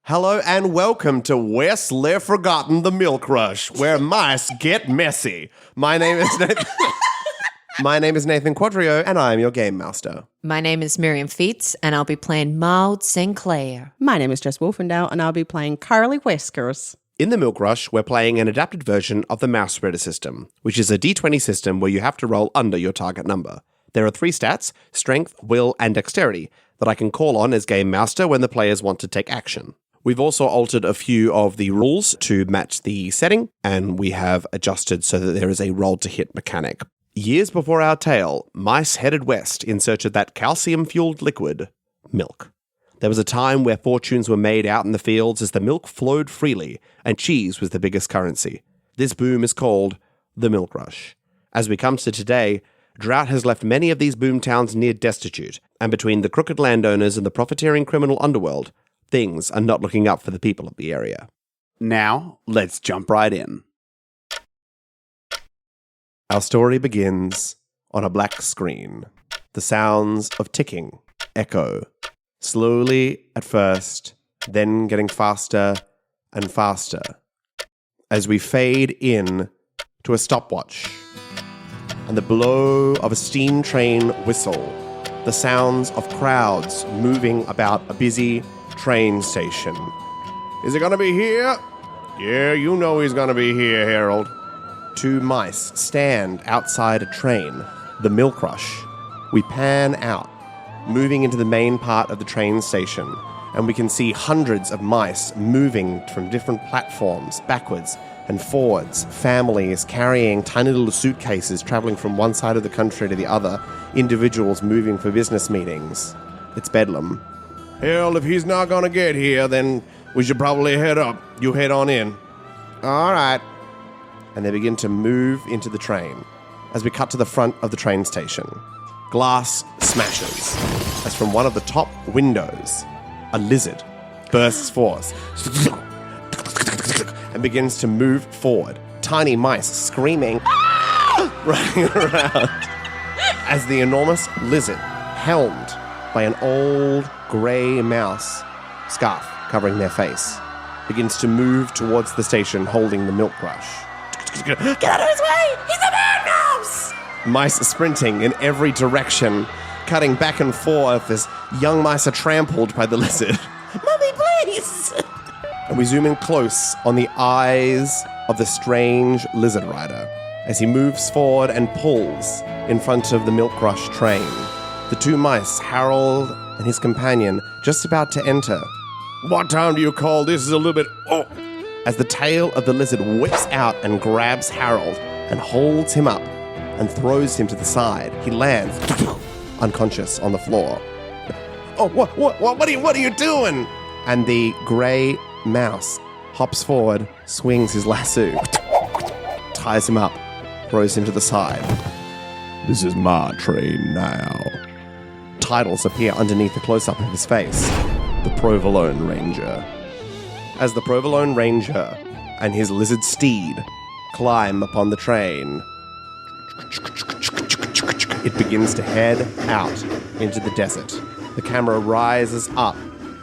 Hello and welcome to Wesley Forgotten the Milk Rush, where mice get messy. My name is Nathan. My name is Nathan Quadrio, and I am your game master. My name is Miriam Feats, and I'll be playing Maude Sinclair. My name is Jess Wolfendow, and I'll be playing Curly Whiskers. In the Milk Rush, we're playing an adapted version of the Mouse Spreader system, which is a D20 system where you have to roll under your target number. There are 3 stats, strength, will, and dexterity, that I can call on as game master when the players want to take action. We've also altered a few of the rules to match the setting, and we have adjusted so that there is a roll to hit mechanic. Years before our tale, mice headed west in search of that calcium-fueled liquid, milk. There was a time where fortunes were made out in the fields as the milk flowed freely, and cheese was the biggest currency. This boom is called the Milk Rush. As we come to today, drought has left many of these boom towns near destitute, and between the crooked landowners and the profiteering criminal underworld, things are not looking up for the people of the area. Now, let's jump right in. Our story begins on a black screen. The sounds of ticking echo, slowly at first, then getting faster and faster, as we fade in to a stopwatch and the blow of a steam train whistle, the sounds of crowds moving about a busy train station. Is he gonna be here? Yeah, you know he's gonna be here, Harold. 2 mice stand outside a train, the Milk Rush. We pan out, moving into the main part of the train station, and we can see hundreds of mice moving from different platforms, backwards and forwards, families carrying tiny little suitcases traveling from one side of the country to the other, individuals moving for business meetings. It's bedlam. Hell, if he's not gonna get here, then we should probably head up. You head on in. All right. And they begin to move into the train. As we cut to the front of the train station, glass smashes as from one of the top windows, a lizard bursts forth and begins to move forward. Tiny mice screaming, running around as the enormous lizard, helmed by an old grey mouse, scarf covering their face, begins to move towards the station holding the Milk Rush. Get out of his way! He's a man mouse! Mice are sprinting in every direction, cutting back and forth as young mice are trampled by the lizard. Mummy, please! And we zoom in close on the eyes of the strange lizard rider as he moves forward and pulls in front of the Milk Rush train. The 2 mice, Harold and his companion, just about to enter. What time do you call this? Is a little bit... Oh! As the tail of the lizard whips out and grabs Harold and holds him up and throws him to the side. He lands unconscious on the floor. Oh, what are you doing? And the grey mouse hops forward, swings his lasso, ties him up, throws him to the side. This is my train now. Titles appear underneath the close-up of his face. The Provolone Ranger. As the Provolone Ranger and his lizard steed climb upon the train, it begins to head out into the desert. The camera rises up,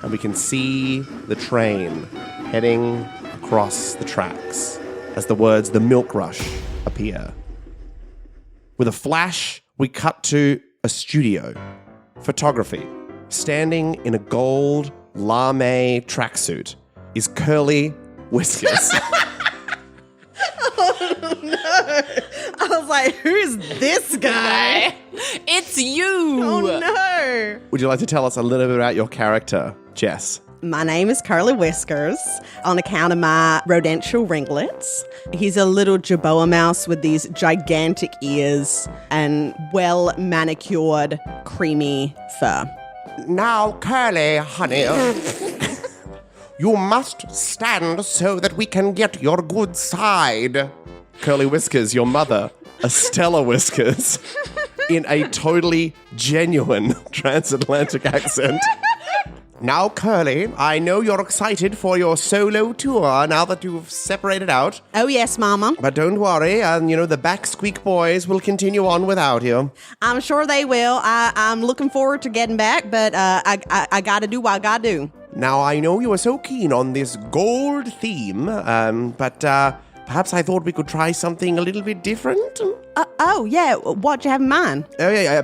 and we can see the train heading across the tracks as the words "The Milk Rush" appear. With a flash, we cut to a studio. Photography. Standing in a gold lame tracksuit is Curly Whiskers. Oh, no. I was like, who's this guy? It's you! Oh, no. Would you like to tell us a little bit about your character, Jess? My name is Curly Whiskers on account of my rodential ringlets. He's a little Jerboa mouse with these gigantic ears and well-manicured, creamy fur. Now, Curly, honey, you must stand so that we can get your good side. Curly Whiskers, your mother, Estella Whiskers, in a totally genuine transatlantic accent. Now, Curly, I know you're excited for your solo tour now that you've separated out. Oh, yes, Mama. But don't worry, the Back Squeak boys will continue on without you. I'm sure they will. I'm looking forward to getting back, but I gotta do what I gotta do. Now, I know you are so keen on this gold theme, but perhaps I thought we could try something a little bit different. Oh, yeah. What do you have in mind? Oh, yeah.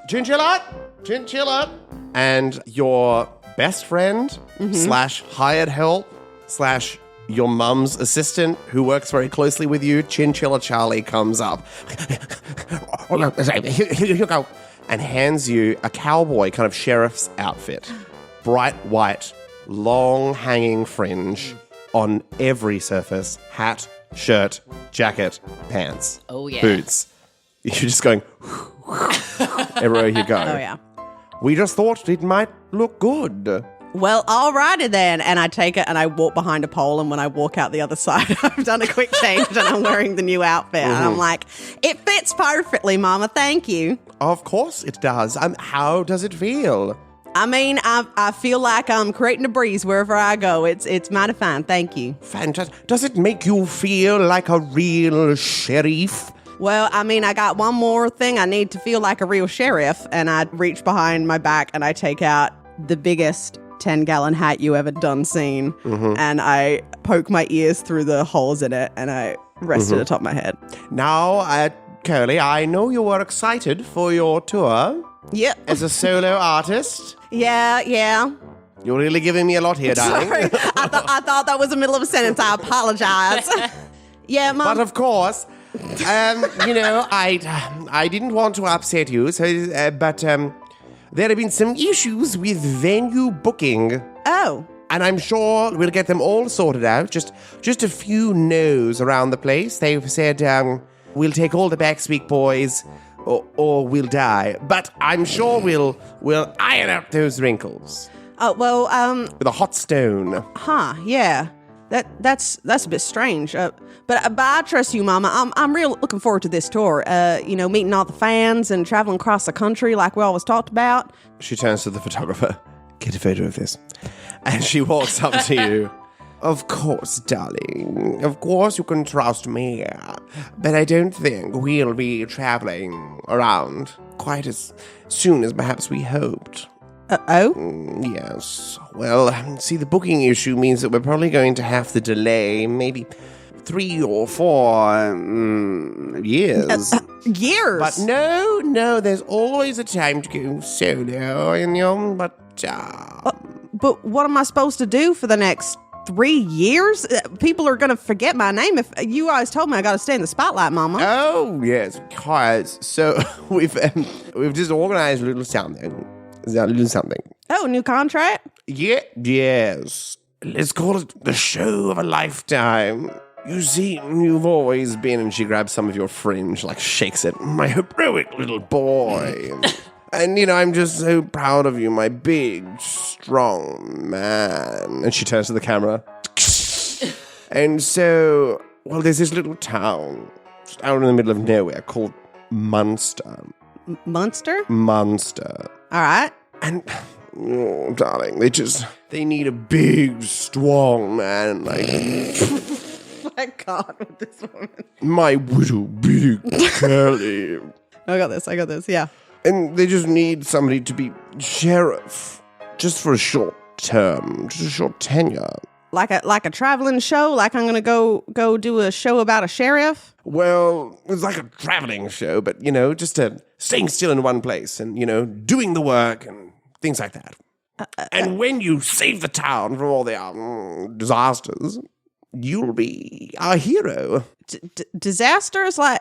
Chinchilla. And your best friend slash hired help slash your mum's assistant who works very closely with you, Chinchilla Charlie, comes up. Here you go. And hands you a cowboy kind of sheriff's outfit. Bright white, long hanging fringe on every surface. Hat, shirt, jacket, pants. Oh, yeah. Boots. You're just going everywhere you go. Oh, yeah. We just thought it might look good. Well, alrighty then. And I take it and I walk behind a pole. And when I walk out the other side, I've done a quick change and I'm wearing the new outfit. And I'm like, it fits perfectly, Mama. Thank you. Of course it does. How does it feel? I mean, I feel like I'm creating a breeze wherever I go. It's mighty fine. Thank you. Fantastic. Does it make you feel like a real sheriff? Well, I mean, I got one more thing. I need to feel like a real sheriff. And I reach behind my back and I take out the biggest 10-gallon hat you ever done seen. And I poke my ears through the holes in it and I rest it atop my head. Now, Curly, I know you were excited for your tour Yep. as a solo artist. Yeah. You're really giving me a lot here, darling. Sorry. I thought that was the middle of a sentence. I apologize. Yeah, Mom. But of course, I didn't want to upset you, but there have been some issues with venue booking. Oh. And I'm sure we'll get them all sorted out. Just a few no's around the place. They've said, we'll take all the Backspeak boys or we'll die. But I'm sure we'll iron out those wrinkles. Oh, well, With a hot stone. yeah. That's a bit strange. But I trust you, Mama. I'm real looking forward to this tour. Meeting all the fans and traveling across the country like we always talked about. She turns to the photographer. Get a photo of this. And she walks up to you. Of course, darling. Of course you can trust me. But I don't think we'll be traveling around quite as soon as perhaps we hoped. Yes. Well, see, the booking issue means that we're probably going to have to delay maybe 3 or 4 years. Years? But no, there's always a time to go solo, But what am I supposed to do for the next 3 years? People are going to forget my name. If you always told me I got to stay in the spotlight, Mama. Oh, yes, because so we've just organized a little something. Oh, new contract? Yeah, yes. Let's call it the show of a lifetime. You see, you've always been, and she grabs some of your fringe, like shakes it, my heroic little boy. And, I'm just so proud of you, my big, strong man. And she turns to the camera. And so, well, there's this little town just out in the middle of nowhere called Munster. Munster? Munster. All right. And, oh, darling, they need a big, strong man like My God, with this woman. my little big Curly. I got this, yeah. And they just need somebody to be sheriff, just for a short term, just a short tenure. Like a traveling show? Like I'm gonna go do a show about a sheriff? Well, it's like a traveling show, but, just staying still in one place and, doing the work and things like that. And when you save the town from all the disasters, you'll be our hero. Disasters, Mama?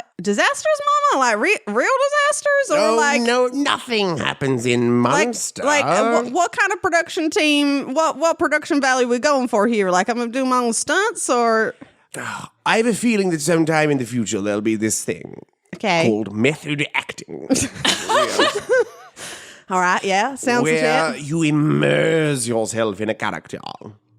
Like real disasters? Or No, nothing happens in Munster. What kind of production team, what production value we going for here? Like I'm going to do my own stunts or? I have a feeling that sometime in the future there'll be this thing called method acting. All right, yeah, sounds where legit. you immerse yourself in a character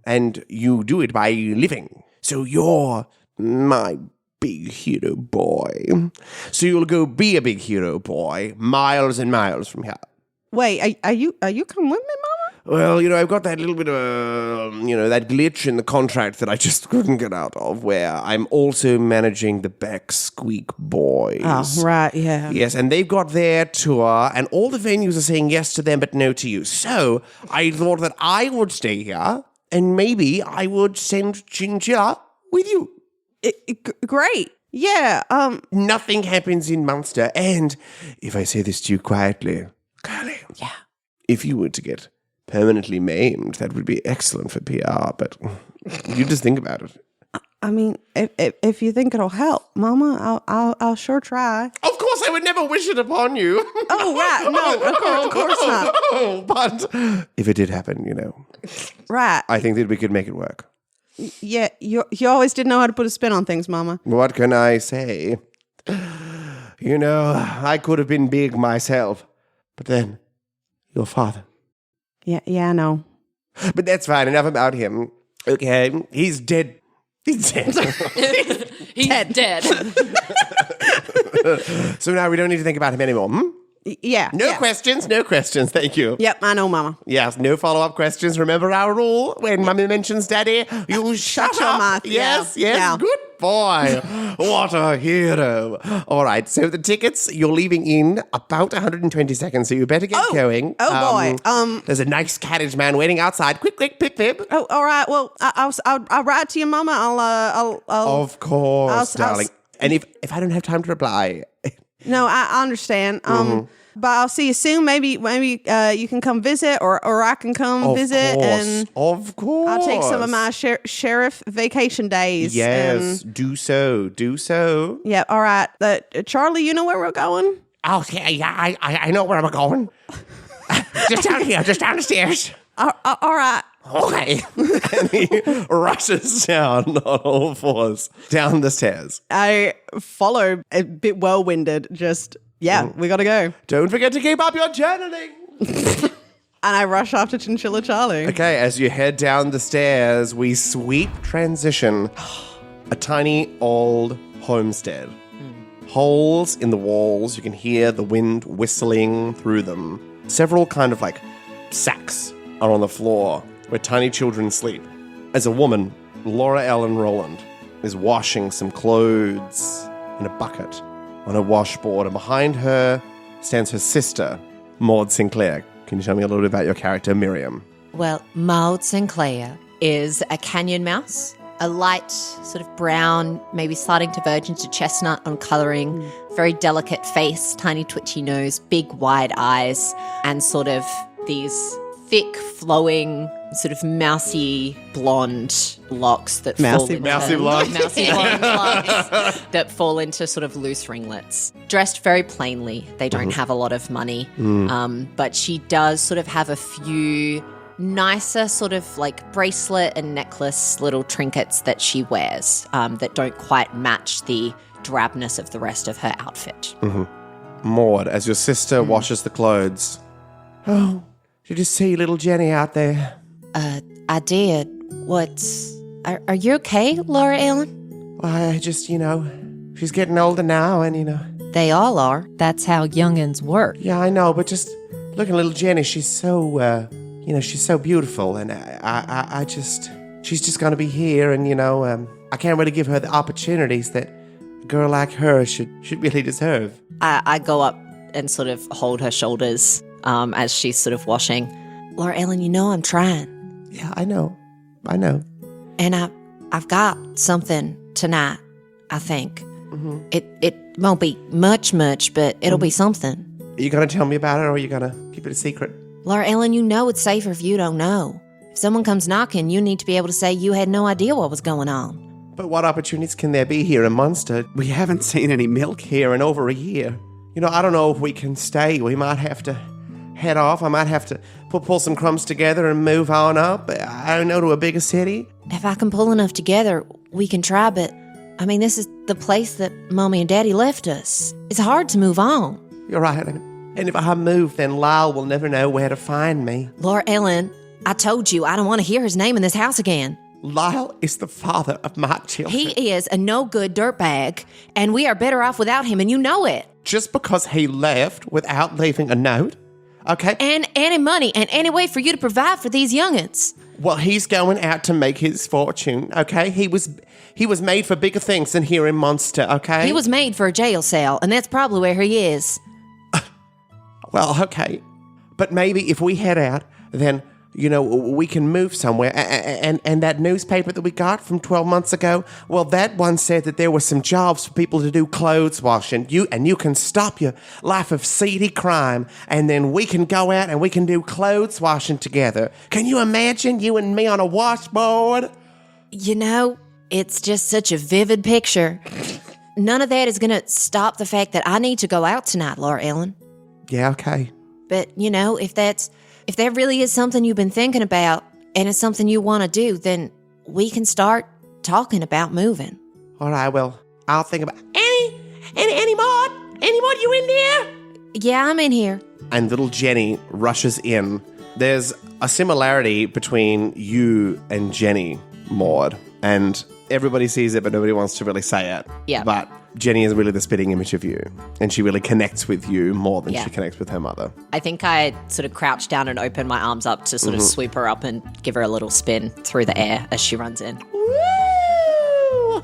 and you do it by living. So you're my big hero boy. So you'll go be a big hero boy miles and miles from here. Wait, are you coming with me, Mama? Well, I've got that little bit of, that glitch in the contract that I just couldn't get out of, where I'm also managing the Back Squeak Boys. Oh, right, yeah. Yes, and they've got their tour, and all the venues are saying yes to them, but no to you. So I thought that I would stay here, and maybe I would send Ginger with you. Great. Yeah, Nothing happens in Munster, and if I say this to you quietly, Curly. Yeah. If you were to get permanently maimed, that would be excellent for PR, but you just think about it. I mean, if you think it'll help, Mama, I'll sure try. Of course, I would never wish it upon you. Oh, right. No, of course not. But if it did happen, Right. I think that we could make it work. Yeah, you always did know how to put a spin on things, Mama. What can I say? I could have been big myself, but then your father. Yeah, I know. But that's fine. Enough about him. Okay, he's dead. He's dead. He's dead. So now we don't need to think about him anymore. Yeah. No questions. Thank you. Yep, I know, Mama. Yes, no follow-up questions. Remember our rule. When Mummy mentions Daddy, you shut your up. mouth. Yes. Yeah. Good boy. What a hero. All right, so the tickets, you're leaving in about 120 seconds, so you better get going. Oh, boy. There's a nice carriage man waiting outside. Quick, pip, pip. Oh, all right. Well, I'll write to you, Mama. I'll Of course, I'll- darling. And if I don't have time to reply... No, I understand. But I'll see you soon. Maybe you can come visit, or I can come visit, and Of course. I'll take some of my sheriff vacation days. Yes, and- do so. Yeah. All right. Charlie, you know where we're going? Okay, yeah, I know where I'm going. Just down here, just down the stairs. All right. Okay. And he rushes down on all fours down the stairs. I follow a bit well-winded. Just we gotta go. Don't forget to keep up your journaling. And I rush after Chinchilla Charlie. Okay, as you head down the stairs, we sweep transition a tiny old homestead. Holes in the walls, you can hear the wind whistling through them. Several kind of sacks are on the floor where tiny children sleep. As a woman, Laura Ellen Rowland is washing some clothes in a bucket on a washboard, and behind her stands her sister, Maude Sinclair. Can you tell me a little bit about your character, Miriam? Well, Maude Sinclair is a canyon mouse, a light sort of brown, maybe starting to verge into chestnut on colouring, very delicate face, tiny twitchy nose, big wide eyes, and sort of these thick, flowing, sort of mousy blonde locks that fall into Mousy blonde. mousy blonde locks that fall into sort of loose ringlets. Dressed very plainly. They don't have a lot of money, but she does sort of have a few nicer sort of bracelet and necklace little trinkets that she wears that don't quite match the drabness of the rest of her outfit. Maude, as your sister washes the clothes. Oh, did you see little Jenny out there? I did. Are you okay, Laura Ellen? Well, I just, she's getting older now, and, They all are. That's how youngins work. Yeah, I know, but just look at little Jenny. She's so, she's so beautiful, and she's just going to be here, and, I can't really give her the opportunities that a girl like her should really deserve. I go up and sort of hold her shoulders as she's sort of washing. Laura Ellen, I'm trying. Yeah, I know. And I've got something tonight, I think. It won't be much, but it'll be something. Are you going to tell me about it, or are you going to keep it a secret? Laura Ellen, it's safer if you don't know. If someone comes knocking, you need to be able to say you had no idea what was going on. But what opportunities can there be here in Munster? We haven't seen any milk here. Here in over a year. I don't know if we can stay. We might have to head off. I might have to pull some crumbs together and move on up. I don't know, to a bigger city. If I can pull enough together, we can try, but this is the place that Mommy and Daddy left us. It's hard to move on. You're right. And if I move, then Lyle will never know where to find me. Laura Ellen, I told you I don't want to hear his name in this house again. Lyle is the father of my children. He is a no-good dirtbag, and we are better off without him, and you know it. Just because he left without leaving a note, Okay? And any money and any way for you to provide for these youngins. Well, he's going out to make his fortune, okay? He was made for bigger things than here in Munster, okay? He was made for a jail cell, and that's probably where he is. Well, okay. But maybe if we head out, then, we can move somewhere. And that newspaper that we got from 12 months ago, well, that one said that there were some jobs for people to do clothes washing. You can stop your life of seedy crime, and then we can go out and we can do clothes washing together. Can you imagine you and me on a washboard? It's just such a vivid picture. None of that is going to stop the fact that I need to go out tonight, Laura Ellen. Yeah, okay. But, if that really is something you've been thinking about and it's something you want to do, then we can start talking about moving. All right, well, I'll think about... Any Maude? Any Maude, you in there? Yeah, I'm in here. And little Jenny rushes in. There's a similarity between you and Jenny, Maude, and everybody sees it, but nobody wants to really say it. Yeah. But Jenny is really the spitting image of you, and she really connects with you more than she connects with her mother. I think I sort of crouch down and open my arms up to sort of sweep her up and give her a little spin through the air as she runs in. Woo!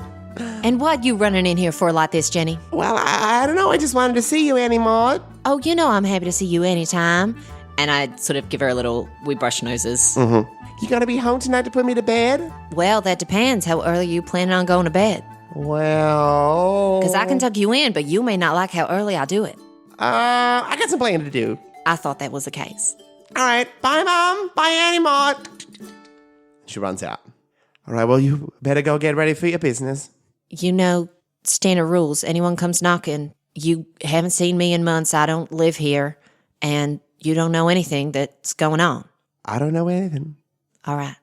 And what you running in here for like this, Jenny? Well, I don't know. I just wanted to see you, Annie Maude. Oh, I'm happy to see you anytime. And I sort of give her a little, we brush noses. You gonna be home tonight to put me to bed? Well, that depends. How early you planning on going to bed? Well... Because I can tuck you in, but you may not like how early I do it. I got some planning to do. I thought that was the case. All right. Bye, Mom. Bye, Annie Maude. She runs out. All right, well, you better go get ready for your business. Standard rules. Anyone comes knocking, you haven't seen me in months, I don't live here, and you don't know anything that's going on. I don't know anything. All right.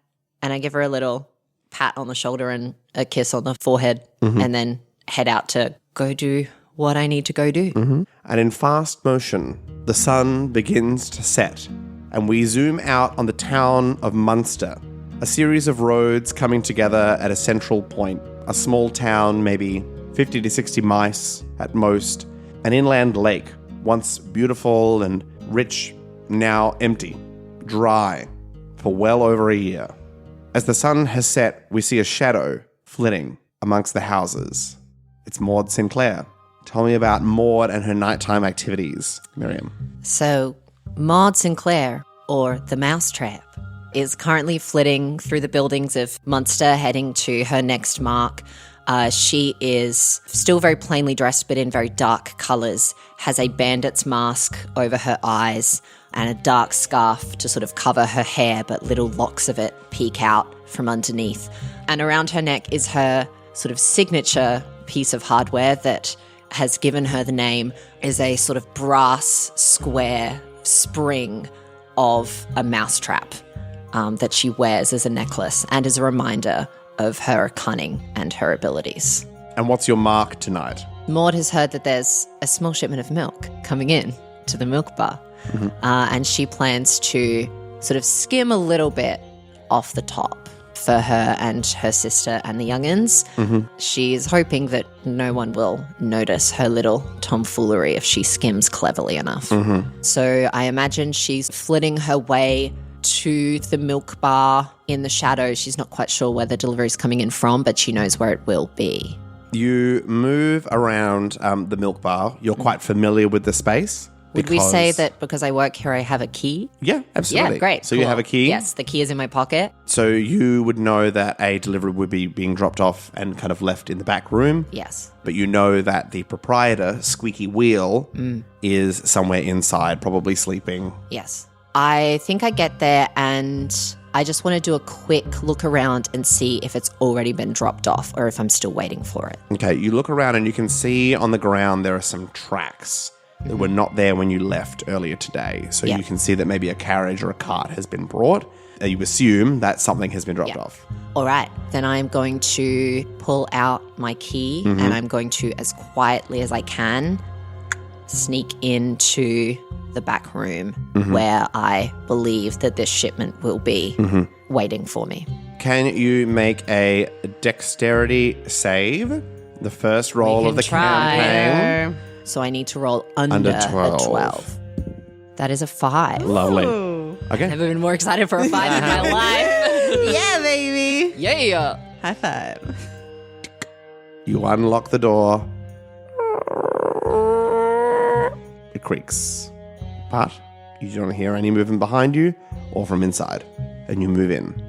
And I give her a little pat on the shoulder and a kiss on the forehead, and then head out to go do what I need to go do. And in fast motion, the sun begins to set, and we zoom out on the town of Munster, a series of roads coming together at a central point, a small town, maybe 50 to 60 mice at most, an inland lake, once beautiful and rich, now empty, dry, for well over a year. As the sun has set, we see a shadow flitting amongst the houses. It's Maude Sinclair. Tell me about Maude and her nighttime activities, Miriam. So, Maude Sinclair, or the Mousetrap, is currently flitting through the buildings of Munster, heading to her next mark. She is still very plainly dressed, but in very dark colours, has a bandit's mask over her eyes and a dark scarf to sort of cover her hair, but little locks of it peek out from underneath. And around her neck is her sort of signature piece of hardware that has given her the name, is a sort of brass square spring of a mousetrap that she wears as a necklace and as a reminder of her cunning and her abilities. And what's your mark tonight? Maude has heard that there's a small shipment of milk coming in to the milk bar, and she plans to sort of skim a little bit off the top for her and her sister and the young'uns. She's hoping that no one will notice her little tomfoolery if she skims cleverly enough. So I imagine she's flitting her way to the milk bar in the shadows. She's not quite sure where the delivery is coming in from, but she knows where it will be. You move around the milk bar. You're quite familiar with the space. Would we say that because I work here, I have a key? Yeah, absolutely. Yeah, great. So you cool. have a key? Yes, the key is in my pocket. So you would know that a delivery would be being dropped off and kind of left in the back room. Yes. But you know that the proprietor, Squeaky Wheel, is somewhere inside, probably sleeping. Yes. I think I get there and I just want to do a quick look around and see if it's already been dropped off or if I'm still waiting for it. Okay, you look around and you can see on the ground there are some tracks that were not there when you left earlier today. So you can see that maybe a carriage or a cart has been brought. You assume that something has been dropped off. All right, then I'm going to pull out my key and I'm going to, as quietly as I can, sneak into the back room where I believe that this shipment will be waiting for me. Can you make a dexterity save? The first roll of the campaign. So I need to roll under 12. a 12. That is a 5. Lovely. Ooh. Okay. Never been more excited for a 5 in my life. Yeah, baby. Yeah. High five. You unlock the door. It creaks. But you don't hear any movement behind you or from inside. And you move in.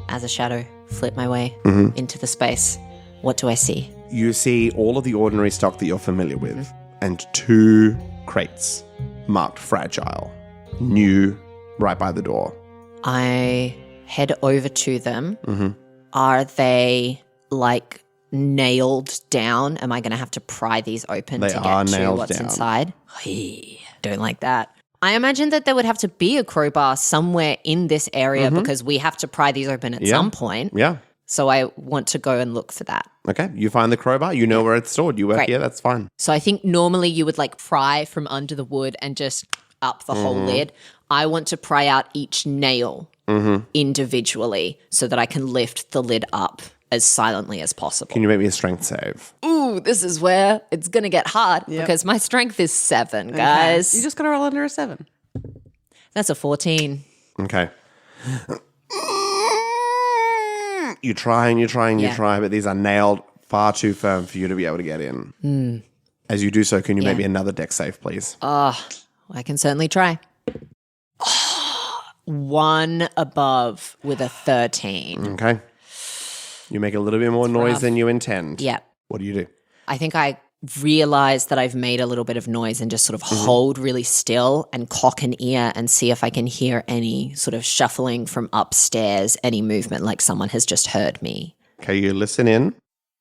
As a shadow, flip my way into the space. What do I see? You see all of the ordinary stock that you're familiar with. And 2 crates marked fragile. New, right by the door. I head over to them. Are they like nailed down? Am I going to have to pry these open They to are get to nailed what's down. inside? Don't like that. I imagine that there would have to be a crowbar somewhere in this area because we have to pry these open at some point. Yeah. So I want to go and look for that. Okay. You find the crowbar. You know where it's stored. You work Great. here. That's fine. So I think normally you would like pry from under the wood and just up the whole lid. I want to pry out each nail individually so that I can lift the lid up as silently as possible. Can you make me a strength save? Ooh, this is where it's going to get hard because my strength is 7, guys. You just got to roll under a 7. That's a 14. Okay. You try and you try and you Yeah. try, but these are nailed far too firm for you to be able to get in. As you do so, can you make me another deck save, please? I can certainly try. 1 above with a 13. Okay. You make a little bit more noise than you intend. Yeah. What do? I think I realize that I've made a little bit of noise and just sort of hold really still and cock an ear and see if I can hear any sort of shuffling from upstairs, any movement like someone has just heard me. Okay, you listen in.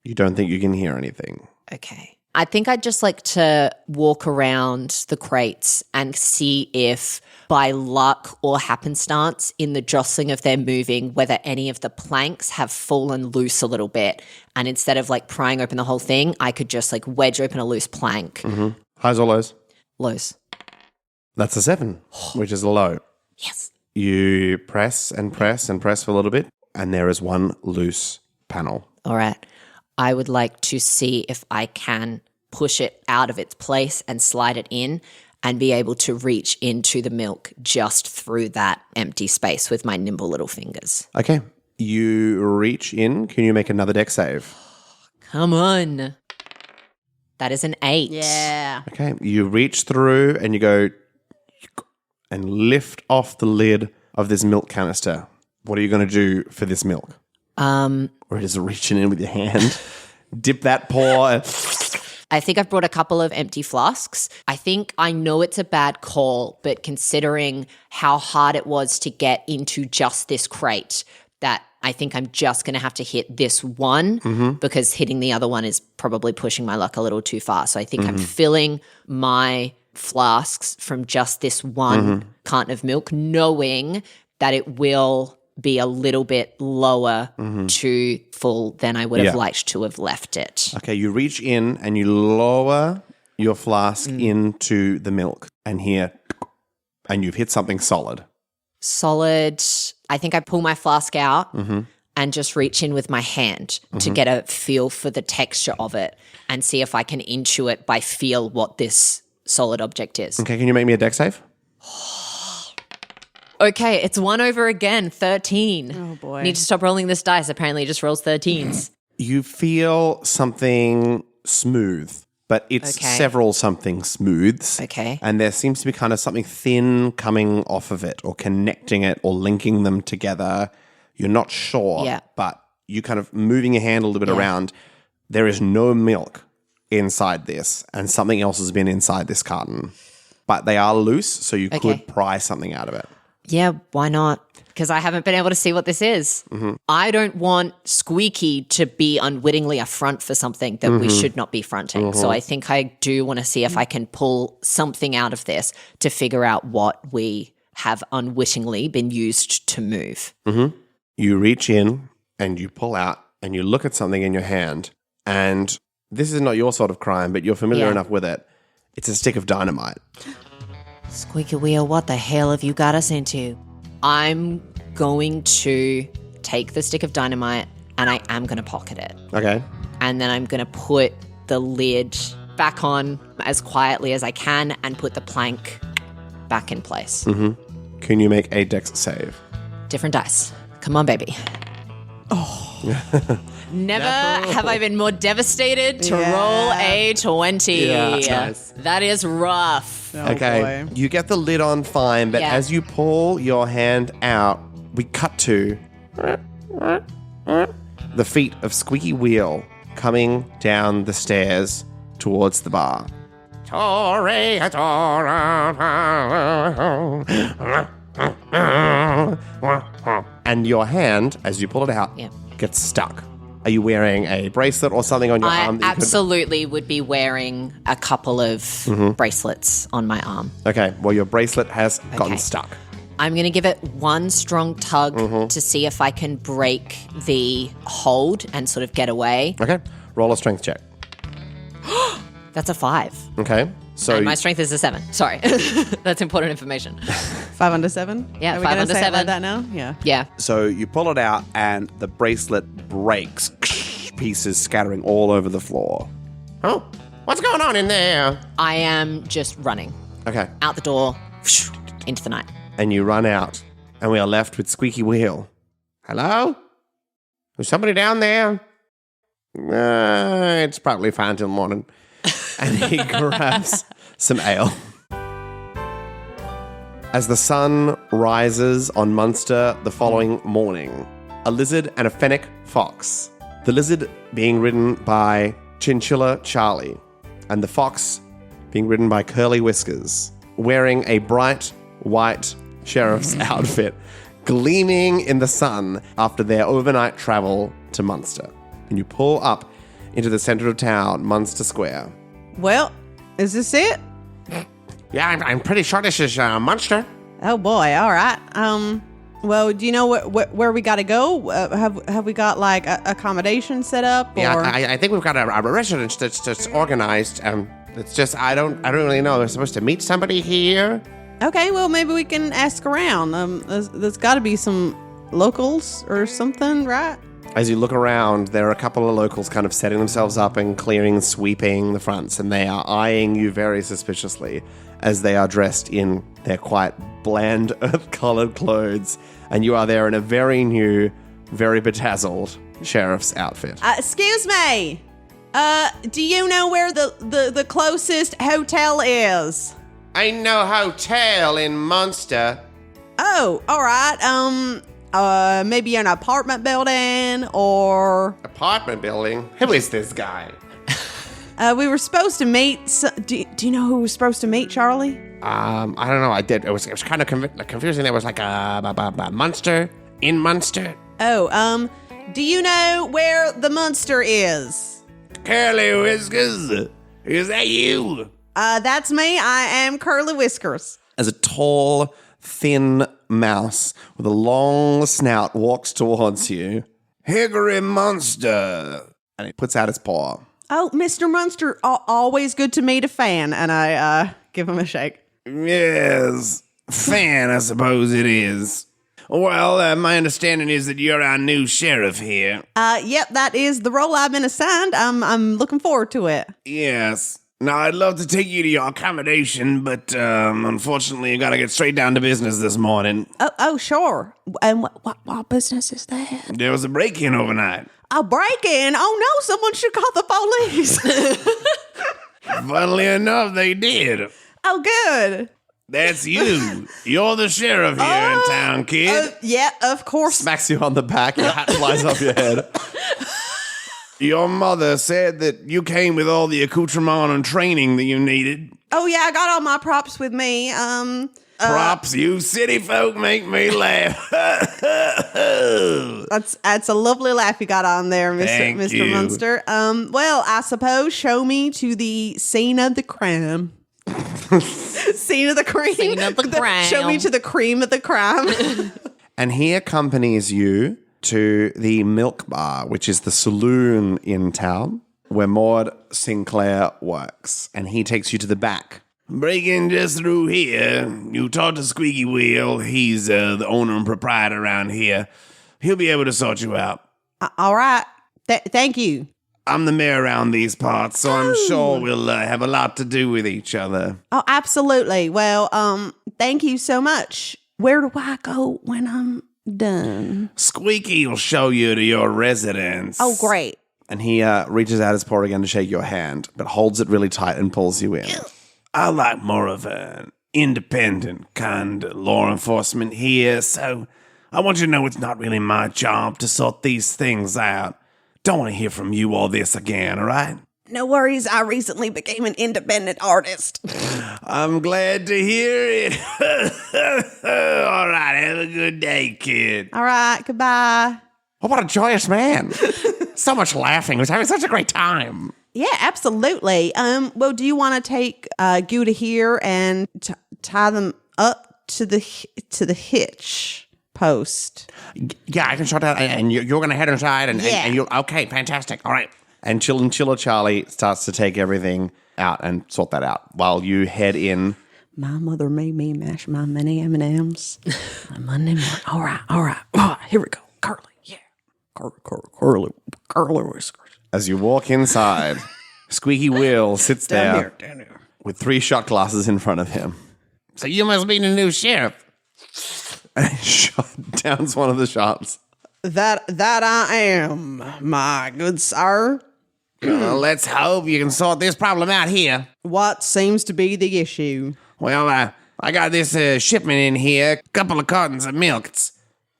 You don't think you can hear anything. Okay. I think I'd just like to walk around the crates and see if by luck or happenstance in the jostling of their moving, whether any of the planks have fallen loose a little bit. And instead of like prying open the whole thing, I could just like wedge open a loose plank. Highs or lows? Lows. That's a 7, which is a low. Yes. You press and press and press for a little bit, and there is one loose panel. All right. I would like to see if I can push it out of its place and slide it in and be able to reach into the milk just through that empty space with my nimble little fingers. Okay. You reach in. Can you make another deck save? Come on. That is an 8. Yeah. Okay. You reach through and you go and lift off the lid of this milk canister. What are you going to do for this milk? Or just reaching in with your hand, dip that paw. I think I've brought a couple of empty flasks. I think I know it's a bad call, but considering how hard it was to get into just this crate, that I think I'm just going to have to hit this one because hitting the other one is probably pushing my luck a little too far. So I think I'm filling my flasks from just this one carton of milk, knowing that it will be a little bit lower to full than I would have liked to have left it. Okay, you reach in and you lower your flask into the milk and here, and you've hit something solid. Solid. I think I pull my flask out and just reach in with my hand to get a feel for the texture of it and see if I can intuit by feel what this solid object is. Okay, can you make me a deck save? Okay, it's 1 over again, 13. Oh, boy. Need to stop rolling this dice. Apparently it just rolls 13s. You feel something smooth, but it's Okay. several something smooths. Okay. And there seems to be kind of something thin coming off of it or connecting it or linking them together. You're not sure, Yeah. but you kind of moving your hand a little bit around. There is no milk inside this, and something else has been inside this carton. But they are loose, so you could pry something out of it. Yeah, why not? Because I haven't been able to see what this is. I don't want Squeaky to be unwittingly a front for something that we should not be fronting. So I think I do want to see if I can pull something out of this to figure out what we have unwittingly been used to move. You reach in and you pull out and you look at something in your hand, and this is not your sort of crime, but you're familiar enough with it. It's a stick of dynamite. Squeaky wheel, what the hell have you got us into? I'm going to take the stick of dynamite and I am going to pocket it. Okay. And then I'm going to put the lid back on as quietly as I can and put the plank back in place. Can you make a dex save? Different dice. Come on, baby. Never have I been more devastated to roll a 20. Yeah, nice. That is rough. Okay, boy. you get the lid on fine, but Yeah. as you pull your hand out, we cut to the feet of Squeaky Wheel coming down the stairs towards the bar. And your hand, as you pull it out, Yeah. gets stuck. Are you wearing a bracelet or something on your I arm? That you could- absolutely would be wearing a couple of bracelets on my arm. Okay, well, your bracelet has gotten Okay. stuck. I'm going to give it one strong tug to see if I can break the hold and sort of get away. Okay, roll a strength check. That's a 5. Okay, so And my strength is a 7. Sorry. That's important information. 5 under 7? Yeah, Are we 5 gonna under say it 7. like that now? Yeah. Yeah. So you pull it out, and the bracelet breaks, pieces scattering all over the floor. Oh, what's going on in there? I am just running Okay, out the door into the night. and you run out, and we are left with Squeaky Wheel. Hello? Is somebody down there? It's probably fine till morning. And he grabs some ale. As the sun rises on Munster the following morning, a lizard and a fennec fox. The lizard being ridden by Chinchilla Charlie, and the fox being ridden by Curly Whiskers, wearing a bright white sheriff's outfit, gleaming in the sun after their overnight travel to Munster. And you pull up into the center of town, Munster Square. Well, is this it? Yeah, I'm pretty sure this is Munster. Oh boy, all right. Well, do you know where we got to go? Have we got like accommodation set up? Or? Yeah, I think we've got a residence that's organized. It's just I don't really know. We're supposed to meet somebody here. Okay, well maybe we can ask around. There's got to be some locals or something, right? As you look around, there are a couple of locals kind of setting themselves up and clearing and sweeping the fronts, and they are eyeing you very suspiciously as they are dressed in their quite bland earth-colored clothes, and you are there in a very new, very bedazzled sheriff's outfit. Excuse me. Do you know where the closest hotel is? I know hotel in Munster. Oh, all right. Maybe an apartment building or Apartment building? Who is this guy? we were supposed to meet. Do you know who we were supposed to meet, Charlie? I don't know. I did. It was kind of confusing. There was like a Munster in Munster. Oh, do you know where the Munster is? Curly Whiskers, is that you? That's me. I am Curly Whiskers. As a tall, thin mouse with a long snout walks towards you. Hickory Munster, and he puts out his paw. Oh, Mr. Munster, always good to meet a fan. And I give him a shake. Yes, fan, I suppose it is. Well, my understanding is that you're our new sheriff here. Yep, that is the role I've been assigned. I'm looking forward to it. Yes. Now, I'd love to take you to your accommodation, but unfortunately, you gotta get straight down to business this morning. Oh, sure. And what business is that? There was a break-in overnight. A break-in? Oh no, someone should call the police. Funnily enough, they did. Oh, good. That's you. You're the sheriff here in town, kid. Yeah, of course. Smacks you on the back, your hat flies off your head. Your mother said that you came with all the accoutrement and training that you needed. Oh yeah, I got all my props with me. Props, you city folk make me laugh. That's a lovely laugh you got on there, Thank Mr. you. Munster. Well, I suppose show me to the scene of the crime. Scene of the crime. Scene of the crime. Show me to the cream of the crime. And he accompanies you to the Milk Bar, which is the saloon in town where Maude Sinclair works. And he takes you to the back. Break in just through here. You talk to Squeaky Wheel. He's the owner and proprietor around here. He'll be able to sort you out. All right. Thank you. I'm the mayor around these parts, so I'm sure we'll have a lot to do with each other. Oh, absolutely. Well, thank you so much. Where do I go when I'm done? Squeaky will show you to your residence. Oh, great. And he reaches out his paw again to shake your hand, but holds it really tight and pulls you in. I like more of an independent kind of law enforcement here, so I want you to know it's not really my job to sort these things out. Don't want to hear from you all this again, all right? No worries. I recently became an independent artist. I'm glad to hear it. All right, have a good day, kid. All right. Goodbye. Oh, what a joyous man. So much laughing. He was having such a great time. Yeah, absolutely. Well, do you want to take Gouda here and tie them up to the hitch post? Yeah, I can shut down, and you're going to head inside, and you're okay, fantastic. All right. And Chiller Charlie starts to take everything out and sort that out while you head in. My mother made me mash my mini M&Ms on Monday morning. All right. Oh, here we go. Curly, yeah. Curly whiskers. As you walk inside, Squeaky Will sits Down there here. with 3 shot glasses in front of him. So you must be the new sheriff. And he downs one of the shots. That I am, my good sir. Well, let's hope you can sort this problem out here. What seems to be the issue? Well, I got this shipment in here, a couple of cartons of milk. It's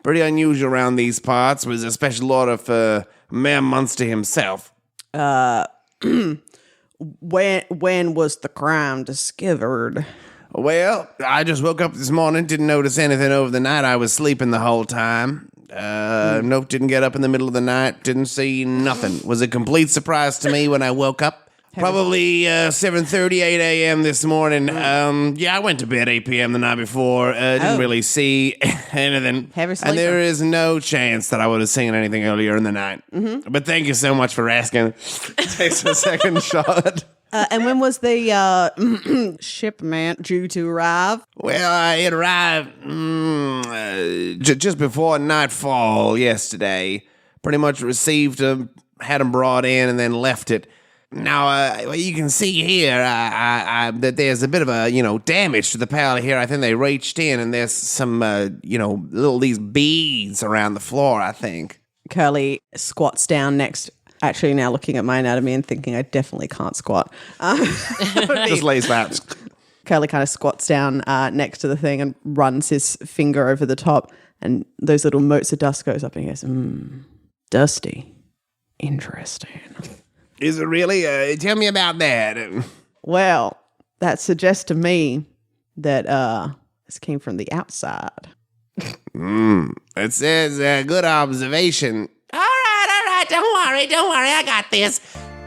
pretty unusual around these parts. It was a special order for Mayor Munster himself. When was the crime discovered? Well, I just woke up this morning, didn't notice anything over the night. I was sleeping the whole time. Nope, didn't get up in the middle of the night, didn't see nothing. Was a complete surprise to me when I woke up. Probably 7:30, 8 a.m. this morning. I went to bed 8 p.m. the night before. Didn't really see anything. Heavy sleeper. And there is no chance that I would have seen anything earlier in the night. Mm-hmm. But thank you so much for asking. Takes a second shot. And when was the shipment due to arrive? Well, it arrived just before nightfall yesterday. Pretty much received them, had them brought in, and then left it. Now, you can see here that there's a bit of a, damage to the pallet here. I think they reached in, and there's some, these beads around the floor, I think. Curly squats down next. Actually, now looking at my anatomy and thinking I definitely can't squat. Just lays back. Curly kind of squats down next to the thing and runs his finger over the top, and those little motes of dust goes up and he goes, dusty. Interesting. Is it really? Tell me about that. Well, that suggests to me that this came from the outside. It says good observation. All right. Don't worry, I got this.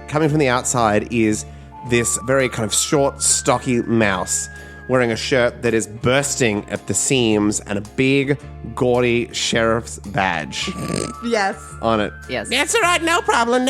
Coming from the outside is this very kind of short, stocky mouse wearing a shirt that is bursting at the seams and a big, gaudy sheriff's badge Yes. on it. Yes. That's all right, no problem.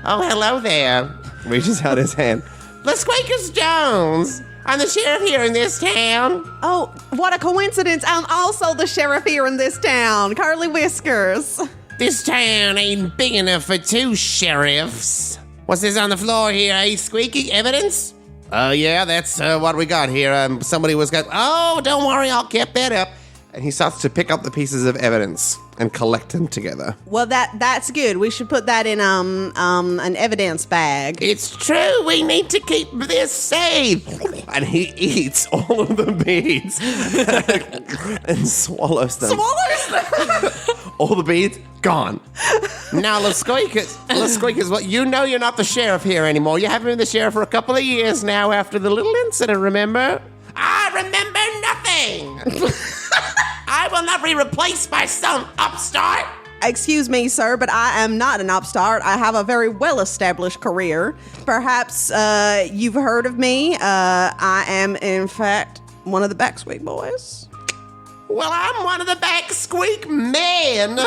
Oh, hello there. Reaches out his hand. LaSqueakus Jones. I'm the sheriff here in this town. Oh, what a coincidence. I'm also the sheriff here in this town, Curly Whiskers. This town ain't big enough for 2 sheriffs. What's this on the floor here, Squeaky? Evidence? Yeah, that's what we got here. Somebody was got... Oh, don't worry, I'll get that up. And he starts to pick up the pieces of evidence and collect them together. Well, that's good. We should put that in an evidence bag. It's true, we need to keep this safe. And he eats all of the beads and swallows them. All the beads, gone. Now, LaSqueakus, what? You know you're not the sheriff here anymore. You haven't been the sheriff for a couple of years now after the little incident, remember? I remember nothing. I will not be replaced by some upstart. Excuse me, sir, but I am not an upstart. I have a very well-established career. Perhaps you've heard of me. I am, in fact, one of the Backsweep boys. Well, I'm one of the back squeak men.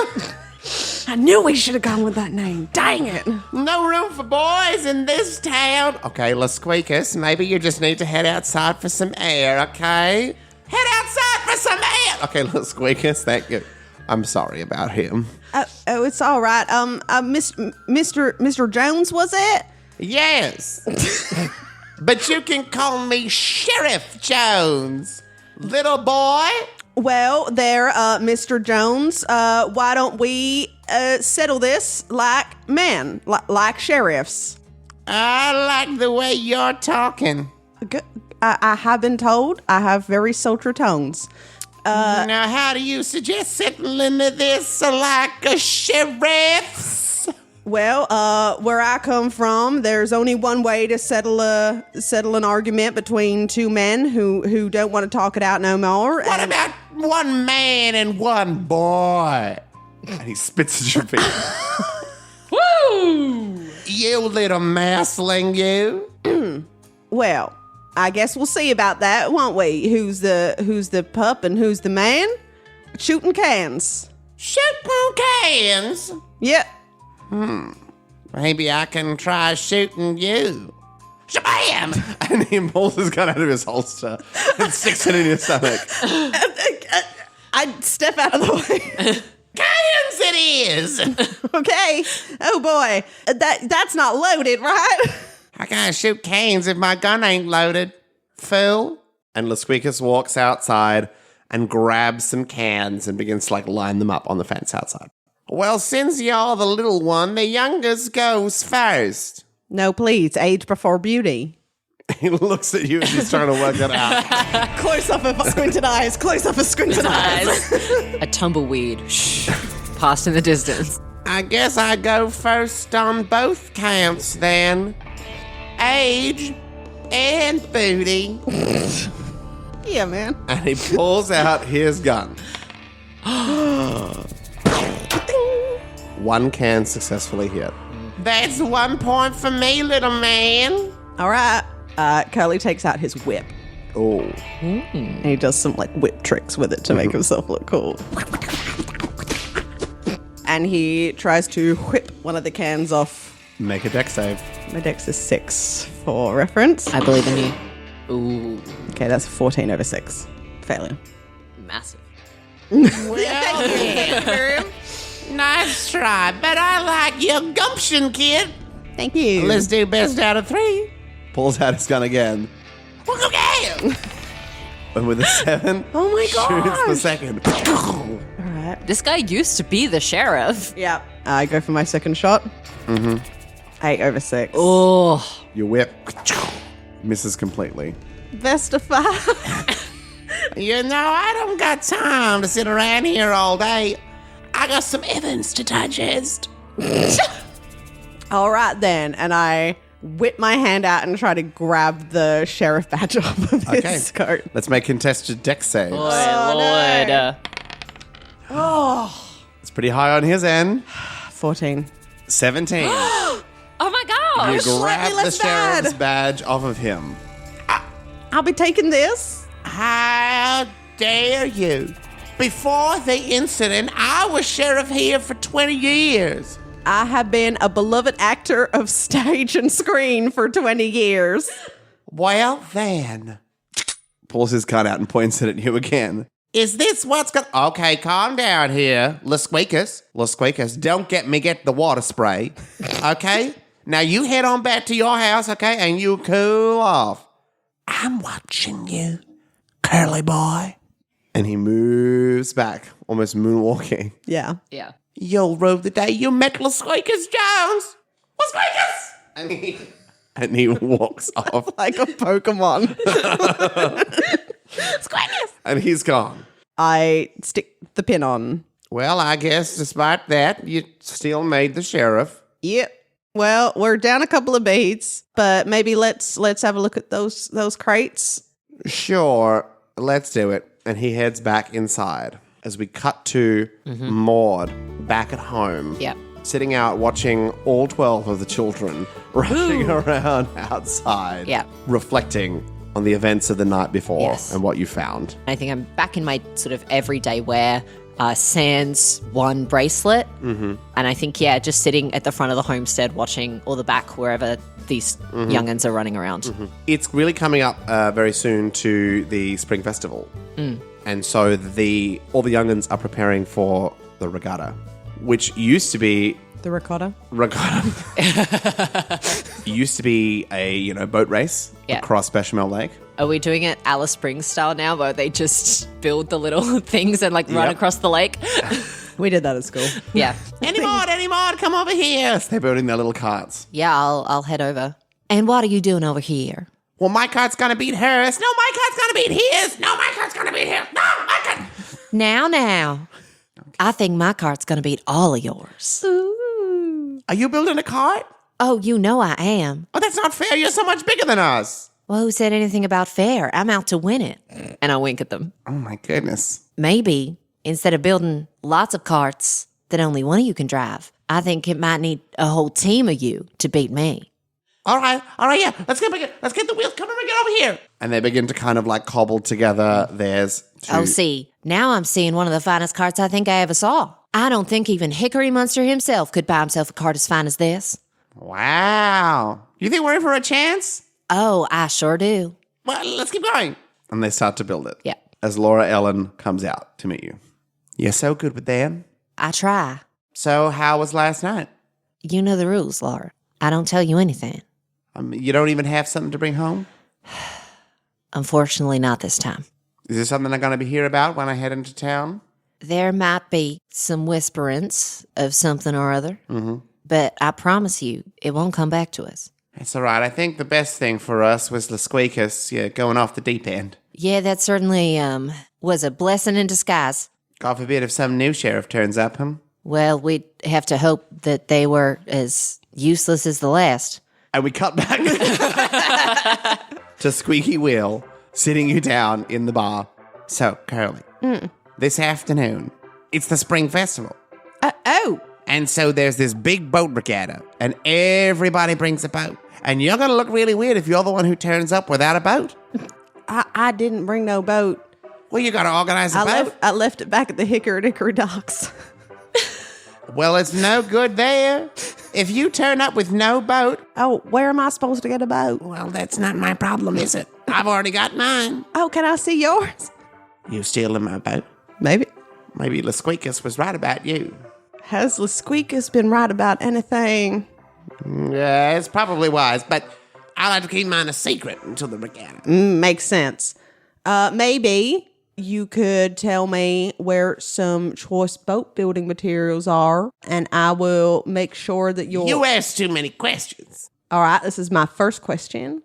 I knew we should have gone with that name. Dang it. No room for boys in this town. Okay, LaSqueakus, maybe you just need to head outside for some air, okay? Head outside for some air. Okay, LaSqueakus, thank you. I'm sorry about him. It's all right. Mr. Jones, was it? Yes. But you can call me Sheriff Jones, little boy. Well, there, Mr. Jones, why don't we settle this like men, like sheriffs? I like the way you're talking. I have been told I have very sultry tones. Now, how do you suggest settling this like a sheriff's? Well, where I come from, there's only one way to settle an argument between two men who don't want to talk it out no more. What about one man and one boy? And he spits at your feet. Woo! You little mousling, you. Well, I guess we'll see about that, won't we? Who's the pup and who's the man? Shooting cans. Shooting cans? Yep. Maybe I can try shooting you. Shabam! And he pulls his gun out of his holster and sticks it in your stomach. I step out of the way. Cans it is! Okay. Oh boy, that's not loaded, right? I can't shoot cans if my gun ain't loaded, fool. And Lasqueakus walks outside and grabs some cans and begins to line them up on the fence outside. Well, since you're the little one, the youngest goes first. No, please, age before beauty. He looks at you as he's trying to work it out. Close up of squinted eyes. Close up of squinted eyes. A tumbleweed. Shh. Passed in the distance. I guess I go first on both counts then. Age and booty. Yeah, man. And he pulls out his gun. One can successfully hit. That's 1 point for me, little man. All right. Curly takes out his whip. Oh. And he does some whip tricks with it to make himself look cool. And he tries to whip one of the cans off. Make a dex save. My dex is 6 for reference. I believe in you. Ooh, Okay, that's 14 over 6. Failure. massive. Well, yeah. Nice try, but I like your gumption, kid. Thank you. Let's do best out of 3. Pulls out his gun again. Okay. And with a 7, Oh my shoots the gosh. second. All right. This guy used to be the sheriff. Yeah. I go for my second shot. 8 over 6. Oh, Your whip misses completely. Best of 5. You know, I don't got time to sit around here all day. I got some evidence to digest. All right, then. And I whip my hand out and try to grab the sheriff badge off of his coat. Let's make contested dex saves. boy, Lord. no. It's pretty high on his end. 14. 17. Oh my You gosh. grab the less bad. sheriff's badge off of him. I'll be taking this. How dare you? Before the incident, I was sheriff here for 20 years. I have been a beloved actor of stage and screen for 20 years. Well, then, Pulls his gun out and points it at you again. is this what's going to... Okay, calm down here, Lasqueakus. Lasqueakus, don't get the water spray, okay? Now you head on back to your house, okay, and you cool off. I'm watching you, curly boy. And he moves back, almost moonwalking. Yeah. Yeah. You'll rue the day you met Lasqueakus Jones. Lasqueakus! And he walks off. Like a Pokemon. Lasqueakus! And he's gone. I stick the pin on. Well, I guess despite that, you still made the sheriff. Yep. Well, we're down a couple of beats, but maybe let's have a look at those crates. Sure, let's do it. And he heads back inside. As we cut to Maude back at home. Yep. Sitting out watching all 12 of the children rushing around outside. Yeah. Reflecting on the events of the night before Yes. and what you found. I think I'm back in my sort of everyday wear, sans one bracelet. And I think, just sitting at the front of the homestead watching, or the back, wherever these young'uns are running around. It's really coming up very soon to the Spring Festival. And so all the young'uns are preparing for the regatta, which used to be The ricotta. used to be a boat race Yeah. across Bechamel Lake. Are we doing it Alice Springs style now, where they just build the little things and like run Yep. across the lake? We did that at school. Yeah. Any more, come over here. So they're building their little carts. Yeah, I'll head over. And what are you doing over here? Well, my cart's gonna beat hers. No, my cart's gonna beat his. No, my cart's gonna beat his. No, my cart. Now. I think my cart's gonna beat all of yours. Are you building a cart? Oh, you know I am. Oh, that's not fair. You're so much bigger than us. Well, who said anything about fair? I'm out to win it. And I wink at them. Oh, my goodness. Maybe, instead of building lots of carts that only one of you can drive, I think it might need a whole team of you to beat me. All right, yeah. Let's get the wheels. Come on, get over here. And they begin to kind of like cobble together theirs. Oh, see, now I'm seeing one of the finest carts I think I ever saw. I don't think even Hickory Munster himself could buy himself a cart as fine as this. Wow. You think we're in for a chance? Oh, I sure do. Well, let's keep going. And they start to build it. Yeah. As Laura Ellen comes out to meet you. You're so good with them. I try. So how was last night? You know the rules, Laura. I don't tell you anything. You don't even have something to bring home? Unfortunately, not this time. Is there something I'm going to be hear about when I head into town? There might be some whisperings of something or other, but I promise you, it won't come back to us. It's all right. I think the best thing for us was the Squeakus, going off the deep end. Yeah, that certainly was a blessing in disguise. God forbid if some new sheriff turns up, Well, we'd have to hope that they were as useless as the last. And we cut back to Squeaky Will sitting you down in the bar. So, Curly, this afternoon, it's the Spring Festival. Oh, And so there's this big boat regatta, and everybody brings a boat. And you're going to look really weird if you're the one who turns up without a boat. I didn't bring no boat. Well, you got to organize a boat. I left it back at the Hickory docks. Well, it's no good there. If you turn up with no boat, Oh, where am I supposed to get a boat? well, that's not my problem, is it? I've already got mine. Oh, can I see yours? You stealing my boat? Maybe. Maybe Lasqueakus was right about you. Has Lasqueakus been right about anything? Yeah, it's probably wise, but I'll have to keep mine a secret until the regatta. Makes sense. Maybe you could tell me where some choice boat building materials are, and I will make sure that you're... You ask too many questions. All right, this is my first question.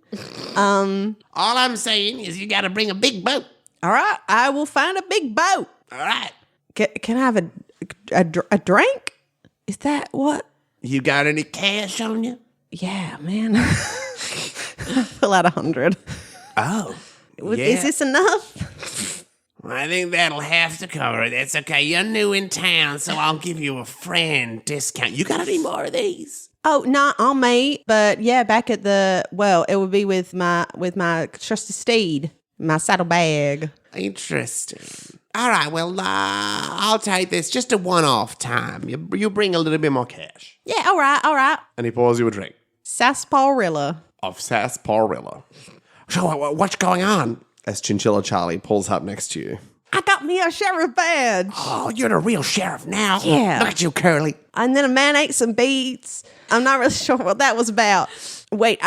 All I'm saying is you got to bring a big boat. All right, I will find a big boat. All right. Can I have a drink? Is that what? You got any cash on you? Yeah, man. Fill out 100. Oh. Is this enough? I think that'll have to cover it. That's okay. You're new in town, so I'll give you a friend discount. You got any more of these? Oh, not on me, but yeah, back at it would be with my trusty steed, my saddlebag. Interesting. All right, well, I'll take this just a one-off time. You bring a little bit more cash. Yeah, all right. And he pours you a drink. Sarsaparilla. Of sarsaparilla. So what's going on? As Chinchilla Charlie pulls up next to you. I got me a sheriff badge. Oh, you're the real sheriff now. Yeah. Look at you, Curly. And then a man ate some beets. I'm not really sure what that was about. Wait,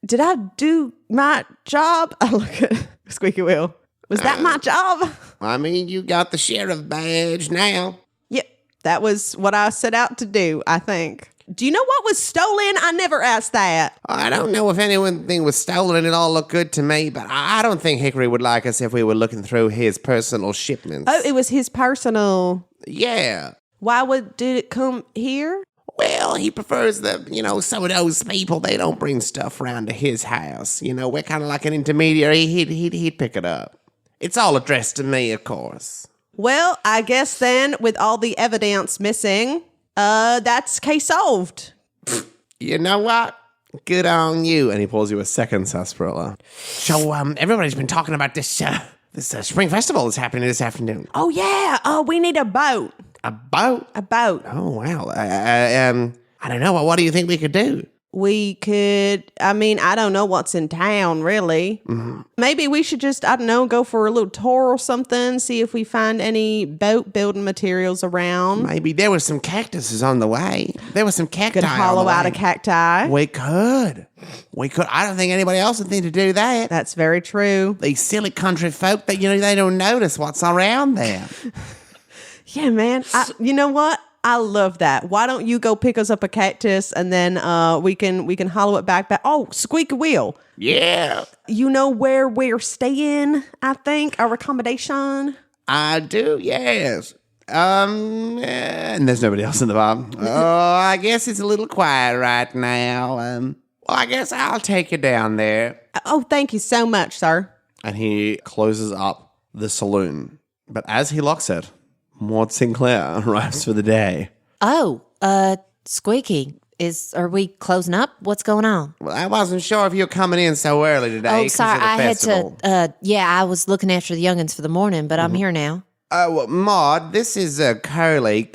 did I do my job? I look at Squeaky Wheel. Was that my job? I mean, you got the sheriff badge now. Yep, that was what I set out to do, I think. Do you know what was stolen? I never asked that. I don't know if anything was stolen. It all looked good to me, but I don't think Hickory would like us if we were looking through his personal shipments. Oh, it was his personal. Yeah. Why did it come here? Well, he prefers some of those people, they don't bring stuff around to his house. We're kind of like an intermediary. He'd pick it up. It's all addressed to me, of course. Well, I guess then, with all the evidence missing, that's case solved. You know what? Good on you. And he pulls you a second sarsaparilla. So, everybody's been talking about this spring festival that's happening this afternoon. Oh, yeah. Oh, we need a boat. A boat? A boat. Oh, wow. I don't know. What do you think we could do? we could, I don't know what's in town, really. Maybe we should just, go for a little tour or something, see if we find any boat building materials around. Maybe there were some cactuses on the way. There was some cacti. Could hollow out a cacti. We could. I don't think anybody else would think to do that. That's very true. These silly country folk, that they don't notice what's around them. Yeah, man. You know what? I love that. Why don't you go pick us up a cactus and then we can hollow it back. Oh, squeaky wheel. Yeah. You know where we're staying, I think, our accommodation? I do, yes. And there's nobody else in the bar. Oh, I guess it's a little quiet right now. Well, I guess I'll take you down there. Oh, thank you so much, sir. And he closes up the saloon. But as he locks it, Maude Sinclair arrives for the day. Oh, Squeaky, are we closing up? What's going on? Well, I wasn't sure if you're coming in so early today. Oh, 'cause sorry, of the I festival. had to, I was looking after the youngins for the morning, but I'm here now. Well, Maude, this is Curly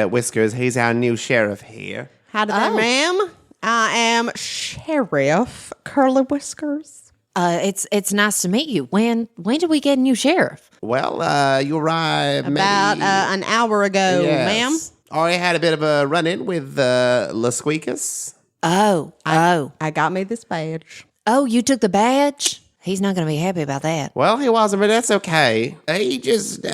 Whiskers. He's our new sheriff here. Howdy there, ma'am. I am Sheriff Curly Whiskers. It's nice to meet you. When did we get a new sheriff? Well, you arrived About maybe... an hour ago, ma'am. I had a bit of a run-in with La Squeakers. Oh. I got me this badge. Oh, you took the badge? He's not going to be happy about that. Well, he wasn't, but that's okay. He just,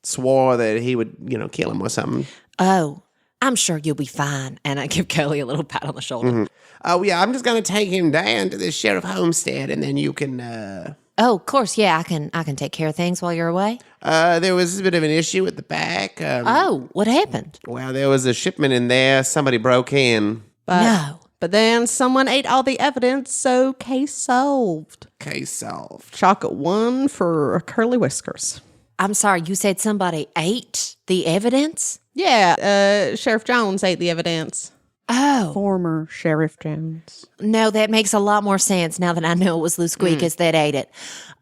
swore that he would, kill him or something. Oh, I'm sure you'll be fine. And I give Curly a little pat on the shoulder. Oh, yeah, I'm just going to take him down to the sheriff homestead, and then you can... Oh, of course, yeah, I can take care of things while you're away. There was a bit of an issue at the back. What happened? Well, there was a shipment in there. Somebody broke in. No. But then someone ate all the evidence, so case solved. Case solved. Chocolate 1 for Curly Whiskers. I'm sorry, you said somebody ate the evidence? Yeah, Sheriff Jones ate the evidence. Oh. Former Sheriff Jones. No, that makes a lot more sense now that I know it was Lou Squeakers that ate it.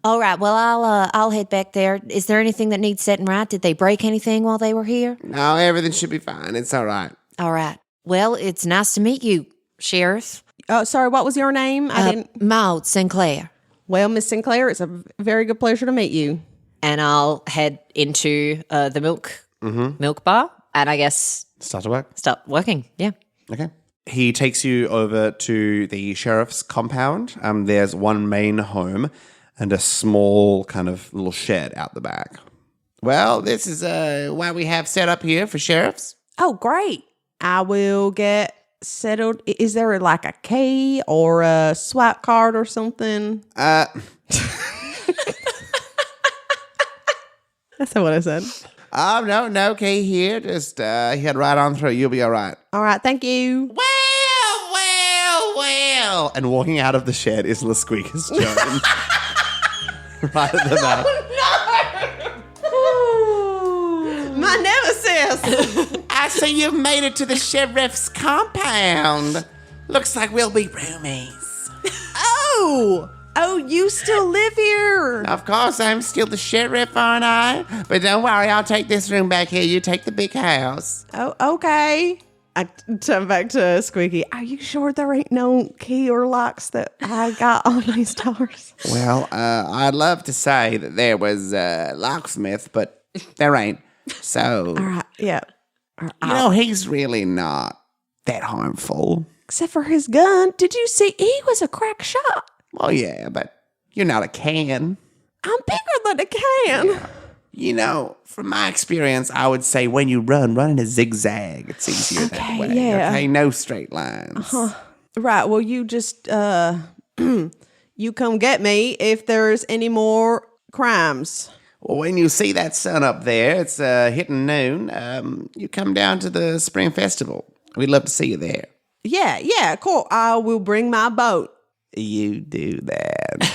All right, well, I'll head back there. Is there anything that needs setting right? Did they break anything while they were here? No, everything should be fine. It's all right. All right. Well, it's nice to meet you, Sheriff. Oh, sorry, what was your name? I didn't. Maude Sinclair. Well, Miss Sinclair, it's a very good pleasure to meet you. And I'll head into the milk bar and I guess Start to work. start working. Yeah. Okay. He takes you over to the sheriff's compound. There's one main home and a small kind of little shed out the back. Well, this is what we have set up here for sheriffs. Oh, great. I will get settled. Is there like a key or a swipe card or something? That's not what I said. Oh, no key here. Just head right on through. You'll be all right. All right, thank you. Well. And walking out of the shed is La Squeakers Jones. Right at the back. My nemesis. I see you've made it to the sheriff's compound. Looks like we'll be roomies. Oh, you still live here. Of course, I'm still the sheriff, aren't I? But don't worry, I'll take this room back here. You take the big house. Oh, okay. I turn back to Squeaky. Are you sure there ain't no key or locks that I got on these doors? Well, I'd love to say that there was a locksmith, but there ain't. So, All right, yeah. he's really not that harmful. Except for his gun. Did you see? He was a crack shot. Well, yeah, but you're not a can. I'm bigger than a can. From my experience, I would say when you run in a zigzag. It's easier that way. yeah. Okay, no straight lines. Right, well, you just, you come get me if there's any more crimes. Well, when you see that sun up there, it's hitting noon, you come down to the Spring Festival. We'd love to see you there. Yeah, cool. I will bring my boat. You do that.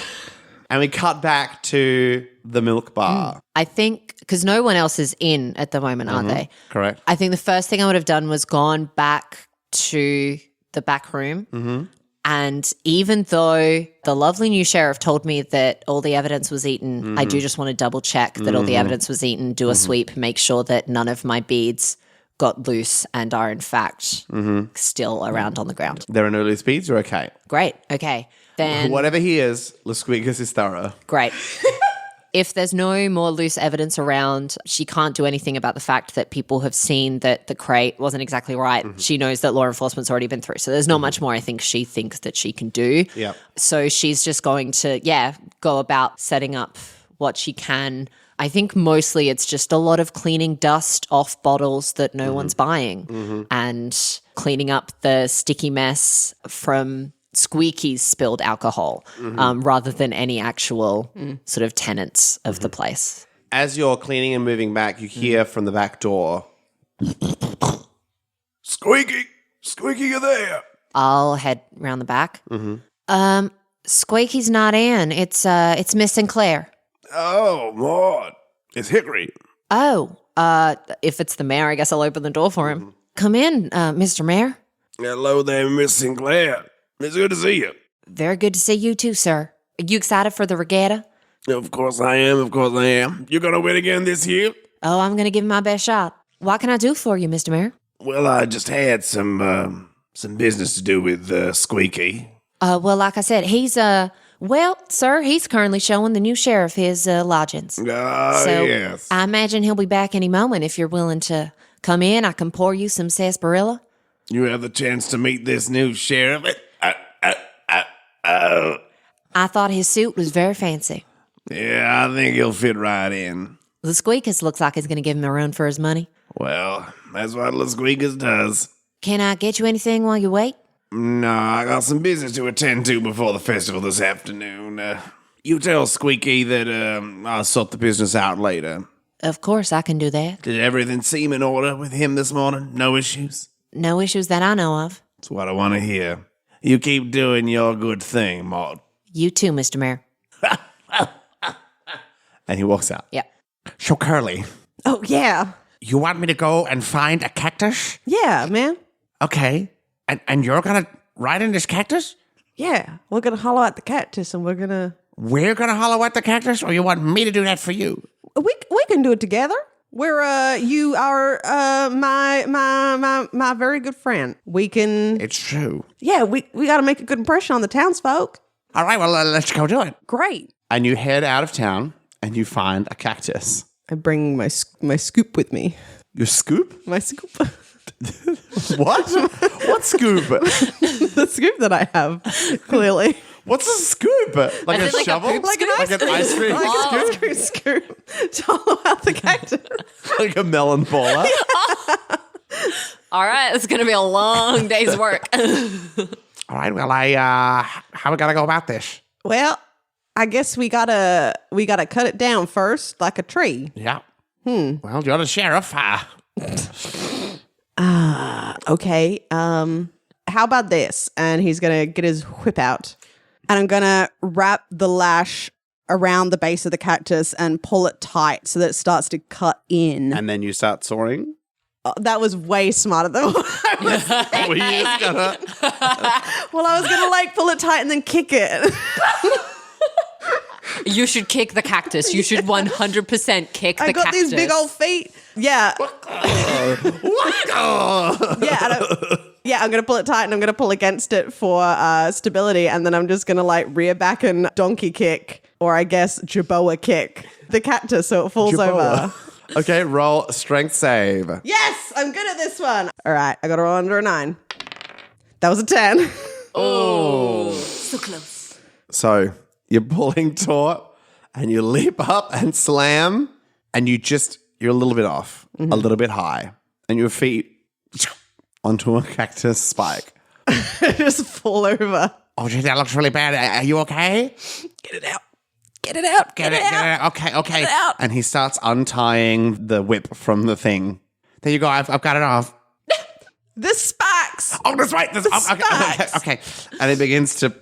And we cut back to the milk bar. I think, because no one else is in at the moment, are they? Correct. I think the first thing I would have done was gone back to the back room. And even though the lovely new sheriff told me that all the evidence was eaten, I do just want to double check that all the evidence was eaten, do a sweep, make sure that none of my beads got loose and are in fact still around on the ground. There are no loose beads. You're okay. Great. Okay. Then Whatever he is, Lasquegus is thorough. great. If there's no more loose evidence around, she can't do anything about the fact that people have seen that the crate wasn't exactly right. She knows that law enforcement's already been through. So there's not much more I think she thinks that she can do. Yep. So she's just going to, go about setting up what she can. I think mostly it's just a lot of cleaning dust off bottles that no one's buying and cleaning up the sticky mess from Squeaky's spilled alcohol rather than any actual sort of tenants of the place. As you're cleaning and moving back, you hear from the back door, Squeaky, you there? I'll head round the back. Squeaky's not in. It's Miss Sinclair. Oh, Maud. It's Hickory. Oh, if it's the mayor, I guess I'll open the door for him. Come in, Mr. Mayor. Hello there, Miss Sinclair. It's good to see you. Very good to see you too, sir. Are you excited for the regatta? Of course I am. You're going to win again this year? Oh, I'm going to give it my best shot. What can I do for you, Mr. Mayor? Well, I just had some business to do with Squeaky. Well, like I said, he's sir, he's currently showing the new sheriff his lodgings. Ah, So yes. I imagine he'll be back any moment. If you're willing to come in, I can pour you some sarsaparilla. You have the chance to meet this new sheriff. I thought his suit was very fancy. Yeah, I think he'll fit right in. The Squeakus looks like he's going to give him a run for his money. Well, that's what Lasquegus does. Can I get you anything while you wait? No, I got some business to attend to before the festival this afternoon. You tell Squeaky that I'll sort the business out later. Of course, I can do that. Did everything seem in order with him this morning? No issues? No issues that I know of. That's what I want to hear. You keep doing your good thing, Maud. You too, Mr. Mayor. and he walks out. Yeah. So, Curly, Oh, yeah. you want me to go and find a cactus? Yeah, man. Okay. And you're going to ride in this cactus? Yeah. We're going to hollow out the cactus and we're going to... We're going to hollow out the cactus, or you want me to do that for you? We can do it together. You are my very good friend. We can... It's true. Yeah, we got to make a good impression on the townsfolk. All right, well, let's go do it. Great. And you head out of town, and you find a cactus. I bring my scoop with me. Your scoop? My scoop. What? What scoop? The scoop that I have, clearly. What's a scoop? Like a it like a shovel? poop Like an ice cream. Like Like a an ice cream scoop to hollow out the cactus. like a melon baller. All right, it's going to be a long day's work. All right, well, how we gotta go about this? Well, I guess we gotta cut it down first, like a tree. Yeah. Well, you're the sheriff. Okay. How about this? And he's gonna get his whip out, and I'm gonna wrap the lash around the base of the cactus and pull it tight so that it starts to cut in. And then you start soaring. That was way smarter than what I was. Well, you just gotta... Well, I was gonna like pull it tight and then kick it. You should kick the cactus. You should 100% kick the I got cactus. these big old feet. Yeah. Yeah, I'm going to pull it tight and I'm going to pull against it for stability. And then I'm just going to like rear back and donkey kick, or I guess Jaboa kick the cactus so it falls over. Okay, roll strength save. Yes, I'm good at this one. All right, I got to roll under a 9. That was a 10. So close. So you're pulling taut and you leap up and slam and you're a little bit off, a little bit high, and your feet onto a cactus spike. Just fall over. Oh, gee, that looks really bad. Are you okay? Get it out. Get it out. Get it out. Okay. Get it out. And he starts untying the whip from the thing. There you go. I've got it off. The spikes. Oh, that's right. Spikes. Okay. And he begins to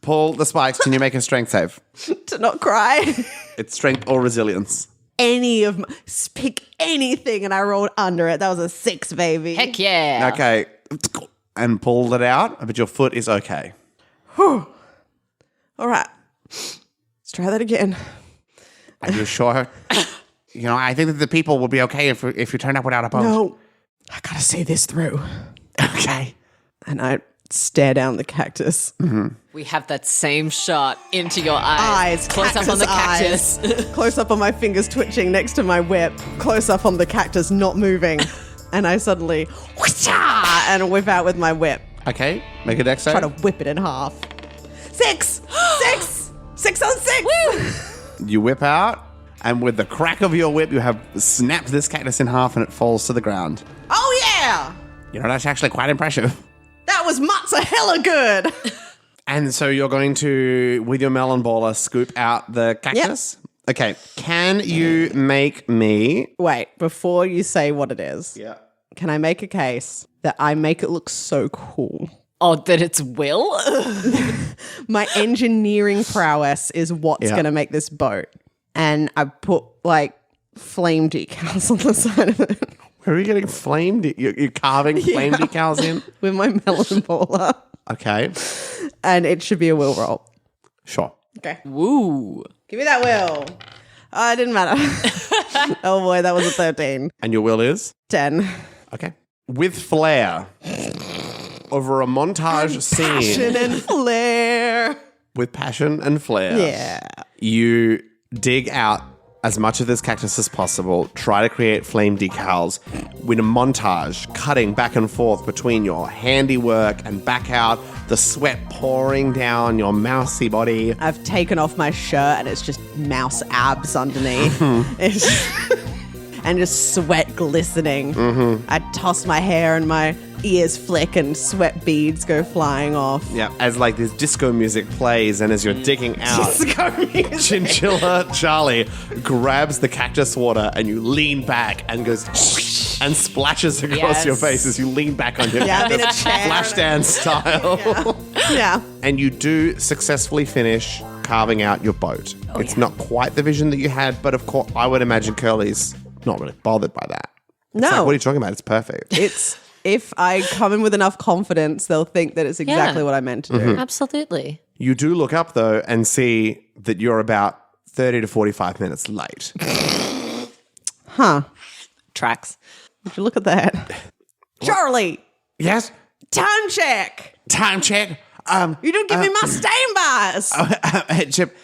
pull the spikes. Can you make a strength save? To not cry. It's strength or resilience. Pick anything, and I rolled under it. That was a 6, baby. Heck yeah. Okay. And pulled it out, but your foot is okay. All right. Let's try that again. Are you sure? I think that the people would be okay if you turn up without a boat. No, I gotta see this through. Okay. And I stare down the cactus. We have that same shot into your eyes. Eyes. Close up on the cactus. Close up on my fingers twitching next to my whip. Close up on the cactus not moving. And I suddenly whoosh-ah, and whip out with my whip. Okay, make a dex save. Try to whip it in half. 6! 6! 6 on 6! You whip out, and with the crack of your whip, you have snapped this cactus in half, and it falls to the ground. Oh yeah! You know, that's actually quite impressive. That was mozzarella good! And so you're going to, with your melon baller, scoop out the cactus? Okay, can you make me... Wait, before you say what it is, Yeah. can I make a case that I make it look so cool? Oh, that it's Will? My engineering prowess is what's Yeah. going to make this boat. And I put like flame decals on the side of it Where are you getting flamed? You're carving flame decals in? with my melon baller. Okay, And it should be a will roll. sure. Okay. Woo. Give me that will. Oh, it didn't matter. Oh boy, that was a 13. And your will is? 10. Okay. With flair, over a montage scene, Passion and flair. with passion and flair, Yeah. you dig out as much of this cactus as possible, try to create flame decals with a montage, cutting back and forth between your handiwork and back out, the sweat pouring down your mousy body. I've taken off my shirt and it's just mouse abs underneath. And just sweat glistening. I toss my hair and my ears flick and sweat beads go flying off. Yeah, as like this disco music plays and as you're digging out, Chinchilla Charlie grabs the cactus water and you lean back and goes and splashes across Yes. your face as you lean back on your Yeah, I'm in a cactus, chair. flash dance style. Yeah. And you do successfully finish carving out your boat. It's not quite the vision that you had, but of course, I would imagine Curly's not really bothered by that. It's No. like, what are you talking about? It's perfect. It's if I come in with enough confidence, they'll think that it's exactly what I meant to do. Absolutely. You do look up, though, and see that you're about 30 to 45 minutes late. Huh. Tracks. Would you look at that? Charlie, Yes? time check. Time check. You didn't give me my stain bars. Chip,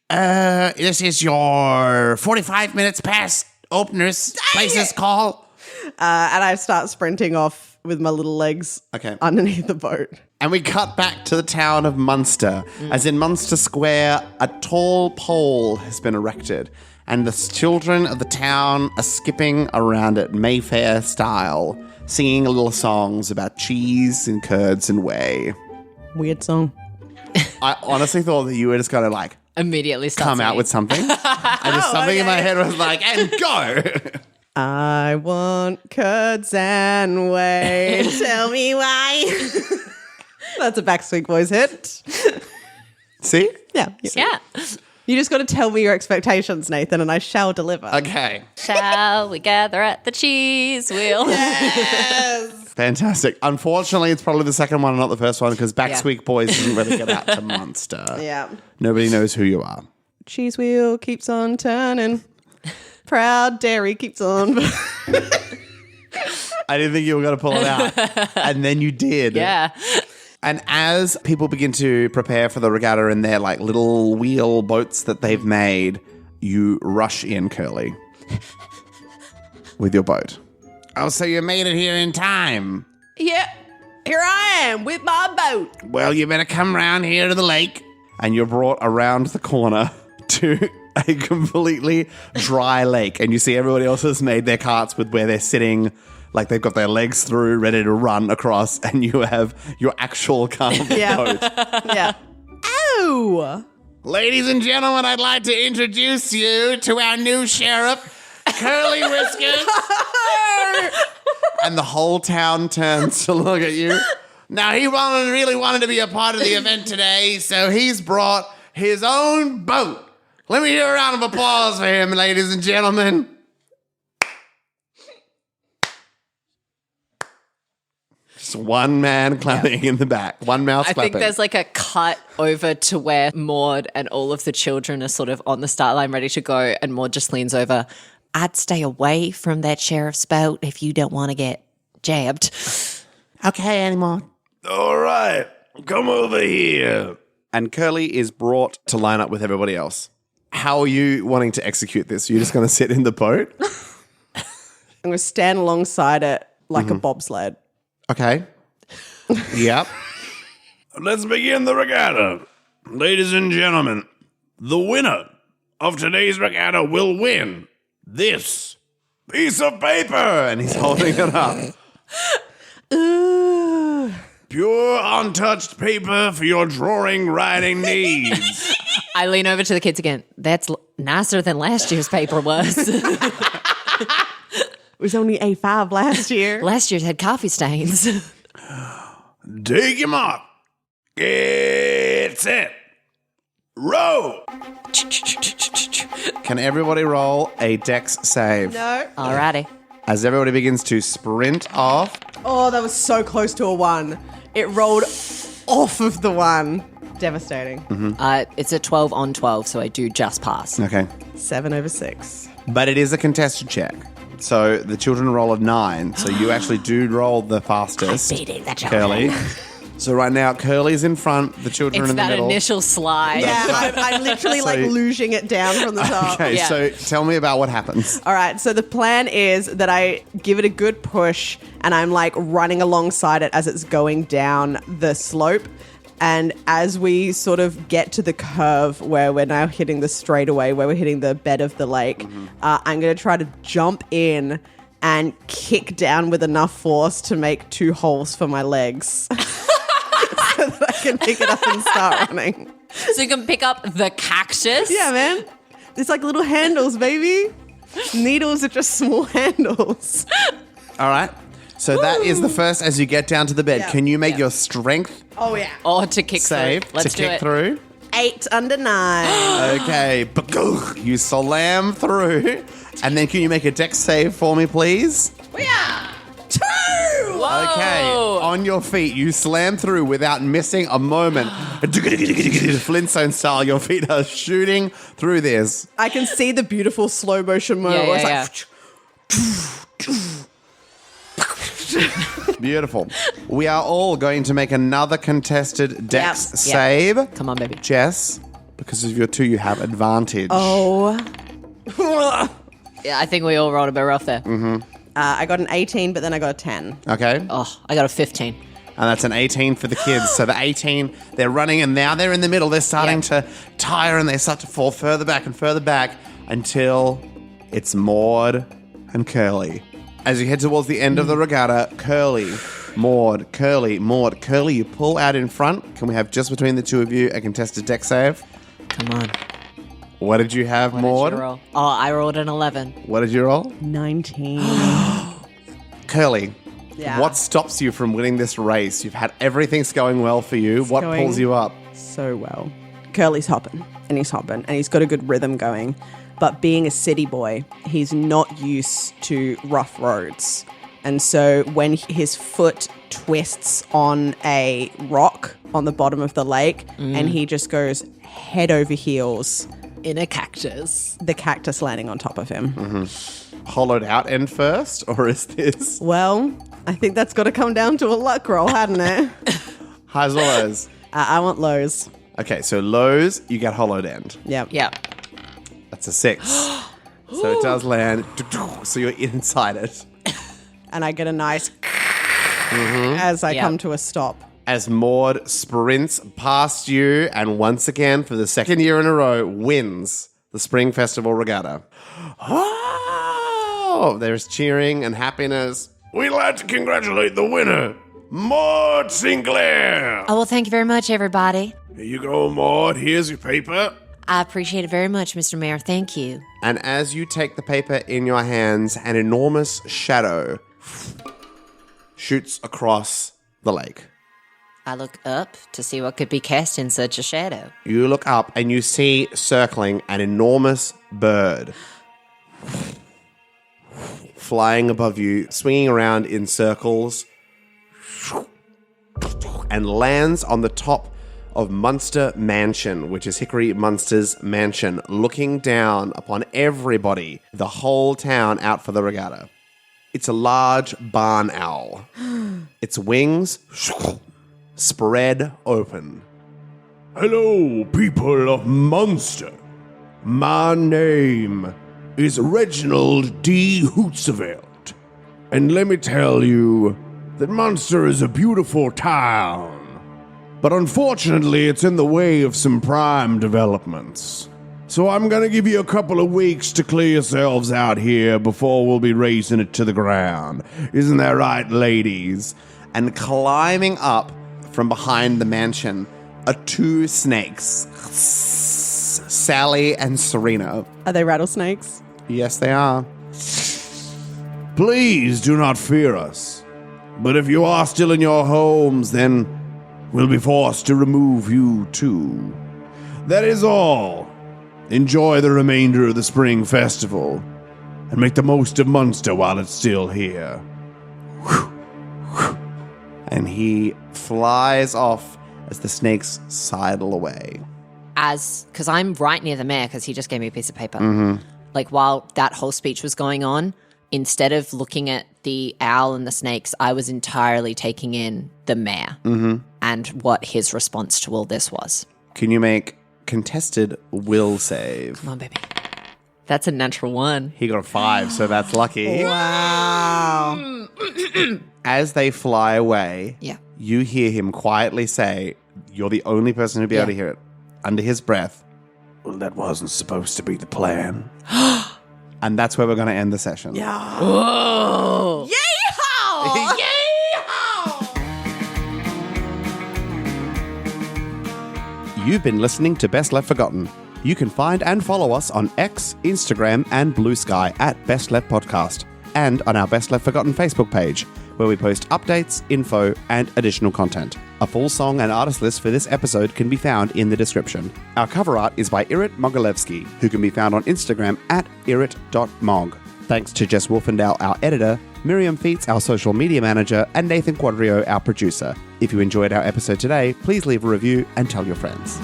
this is your 45 minutes past opener's places call. And I start sprinting off with my little legs Okay. underneath the boat. And we cut back to the town of Munster. As in Munster Square, a tall pole has been erected, and the children of the town are skipping around it Mayfair style, singing little songs about cheese and curds and whey. Weird song. I honestly thought that you were just going to like Immediately starts come out singing. with something. And just something in my head was like, and go. I want curds and whey. Tell me why. That's a Backstreet Boys hit. See? Yeah. Yeah. You just got to tell me your expectations, Nathan, and I shall deliver. Okay. Shall we gather at the cheese wheel? Fantastic. Unfortunately, it's probably the second one and not the first one because Backstreet Boys didn't really get out to Munster. Yeah. Nobody knows who you are. Cheese wheel keeps on turning. Proud dairy keeps on. I didn't think you were going to pull it out. And then you did. Yeah. And as people begin to prepare for the regatta in their like little wheel boats that they've made, you rush in, Curly, with your boat. Oh, so you made it here in time. Yeah. Here I am with my boat. Well, you better come round here to the lake. And you're brought around the corner to a completely dry lake. And you see everybody else has made their carts with where they're sitting, like they've got their legs through, ready to run across. And you have your actual calm boat. Yeah. Oh. Ladies and gentlemen, I'd like to introduce you to our new sheriff, Curly Whiskers. And the whole town turns to look at you. Now, he really wanted to be a part of the event today, so he's brought his own boat. Let me hear a round of applause for him, ladies and gentlemen. Just one man clapping in the back, one mouse I clapping. think there's like a cut over to where Maude and all of the children are sort of on the start line ready to go, and Maude just leans over. I'd stay away from that sheriff's boat if you don't want to get jabbed. Okay, Annie Maude. All right, come over here. And Curly is brought to line up with everybody else. How are you wanting to execute this? You're just going to sit in the boat? I'm going to stand alongside it like a bobsled. Okay. Yep. Let's begin the regatta. Ladies and gentlemen, the winner of today's regatta will win this piece of paper. And he's holding it up. Ooh. Pure, untouched paper for your drawing writing needs. I lean over to the kids again. That's nicer than last year's paper was. It was only A5 last year. Last year's had coffee stains. Take him up. Get set. Row. Can everybody roll a dex save? No. Alrighty. As everybody begins to sprint off. Oh, that was so close to a 1. It rolled off of the 1. Devastating. It's a 12 on 12, so I do just pass. Okay. 7 over 6. But it is a contested check. So the children roll a 9. So you actually do roll the fastest. Beating the children. Curly. So right now, Curly's in front, the children It's in the that middle. initial slide. Yeah, I'm literally like losing it down from the top. Okay, Yeah. so tell me about what happens. All right, so the plan is that I give it a good push and I'm like running alongside it as it's going down the slope. And as we sort of get to the curve where we're now hitting the straightaway, where we're hitting the bed of the lake, I'm going to try to jump in and kick down with enough force to make 2 holes for my legs. So that I can pick it up and start running. So you can pick up the cactus. Yeah, man. It's like little handles, baby. Needles are just small handles. All right. So that is the first as you get down to the bed. Yeah. Can you make Yeah. your strength Oh, yeah. Or to kick save through. Let's to do kick it. through? 8 under 9. Okay. You slam through. And then can you make a dex save for me, please? 2! Whoa. Okay. On your feet, you slam through without missing a moment. Flintstone style, your feet are shooting through this. I can see the beautiful slow motion moment Yeah, where yeah, it's like, Beautiful. We are all going to make another contested dex Yep. save. Come on, baby. Jess, because of your 2, you have advantage. oh. Yeah, I think we all rolled a bit rough there. I got an 18, but then I got a 10. Okay. Oh, I got a 15. And that's an 18 for the kids. So the 18, they're running, and now they're in the middle. They're starting to tire, and they start to fall further back and further back until it's Maude and Curly. As you head towards the end of the regatta, Curly, Maude, Curly, Maude, Curly, you pull out in front. Can we have just between the 2 of you a contested dex save? Come on. What did you have, What Maude? did you roll? Oh, I rolled an 11. What did you roll? 19. Curly, Yeah. what stops you from winning this race? You've had everything's going well for you. What going- pulls you up? So well. Curly's hopping, and he's got a good rhythm going. But being a city boy, he's not used to rough roads. And so when his foot twists on a rock on the bottom of the lake and he just goes head over heels, In a cactus. the cactus landing on top of him. Hollowed out end first, or is this Well, I think that's got to come down to a luck roll, hadn't it? highs or lows? I want lows. Okay, so lows, you get hollowed end. Yeah. Yeah. That's a 6. So it does land. So you're inside it. And I get a nice as I Yeah. come to a stop. As Maude sprints past you and once again, for the 2nd year in a row, wins the Spring Festival Regatta. Oh, there's cheering and happiness. We'd like to congratulate the winner, Maude Sinclair. Oh, well, thank you very much, everybody. Here you go, Maude. Here's your paper. I appreciate it very much, Mr. Mayor. Thank you. And as you take the paper in your hands, an enormous shadow shoots across the lake. I look up to see what could be cast in such a shadow. You look up and you see circling an enormous bird flying above you, swinging around in circles, and lands on the top of Munster Mansion, which is Hickory Munster's mansion, looking down upon everybody, the whole town out for the regatta. It's a large barn owl. Its wings spread open. Hello, people of Munster. My name is Reginald D. Hootsevelt. And let me tell you that Munster is a beautiful town. But unfortunately, it's in the way of some prime developments. So I'm gonna give you a couple of weeks to clear yourselves out here before we'll be racing it to the ground. Isn't that right, ladies? And climbing up from behind the mansion are two snakes, Sally and Serena. Are they rattlesnakes? Yes, they are. Please do not fear us. But if you are still in your homes, then we'll be forced to remove you too. That is all. Enjoy the remainder of the spring festival and make the most of Munster while it's still here. And he flies off as the snakes sidle away. Because I'm right near the mayor because he just gave me a piece of paper. Like while that whole speech was going on, instead of looking at the owl and the snakes, I was entirely taking in the mayor and what his response to all this was. Can you make contested will save? Come on, baby. That's a natural one. He got a 5, so that's lucky. Wow. As they fly away, Yeah. you hear him quietly say, you're the only person who'll be able to hear it, under his breath, Well, that wasn't supposed to be the plan. and that's where we're going to end the session. Yeah. Oh. Yeehaw! You've been listening to Best Left Forgotten. You can find and follow us on X, Instagram, and Blue Sky at Best Left Podcast, and on our Best Left Forgotten Facebook page, where we post updates, info, and additional content. A full song and artist list for this episode can be found in the description. Our cover art is by Irit Mogilevsky, who can be found on Instagram at irit.mog. Thanks to Jess Wolfendahl, our editor, Miriam Feats, our social media manager, and Nathan Quadrio, our producer. If you enjoyed our episode today, please leave a review and tell your friends.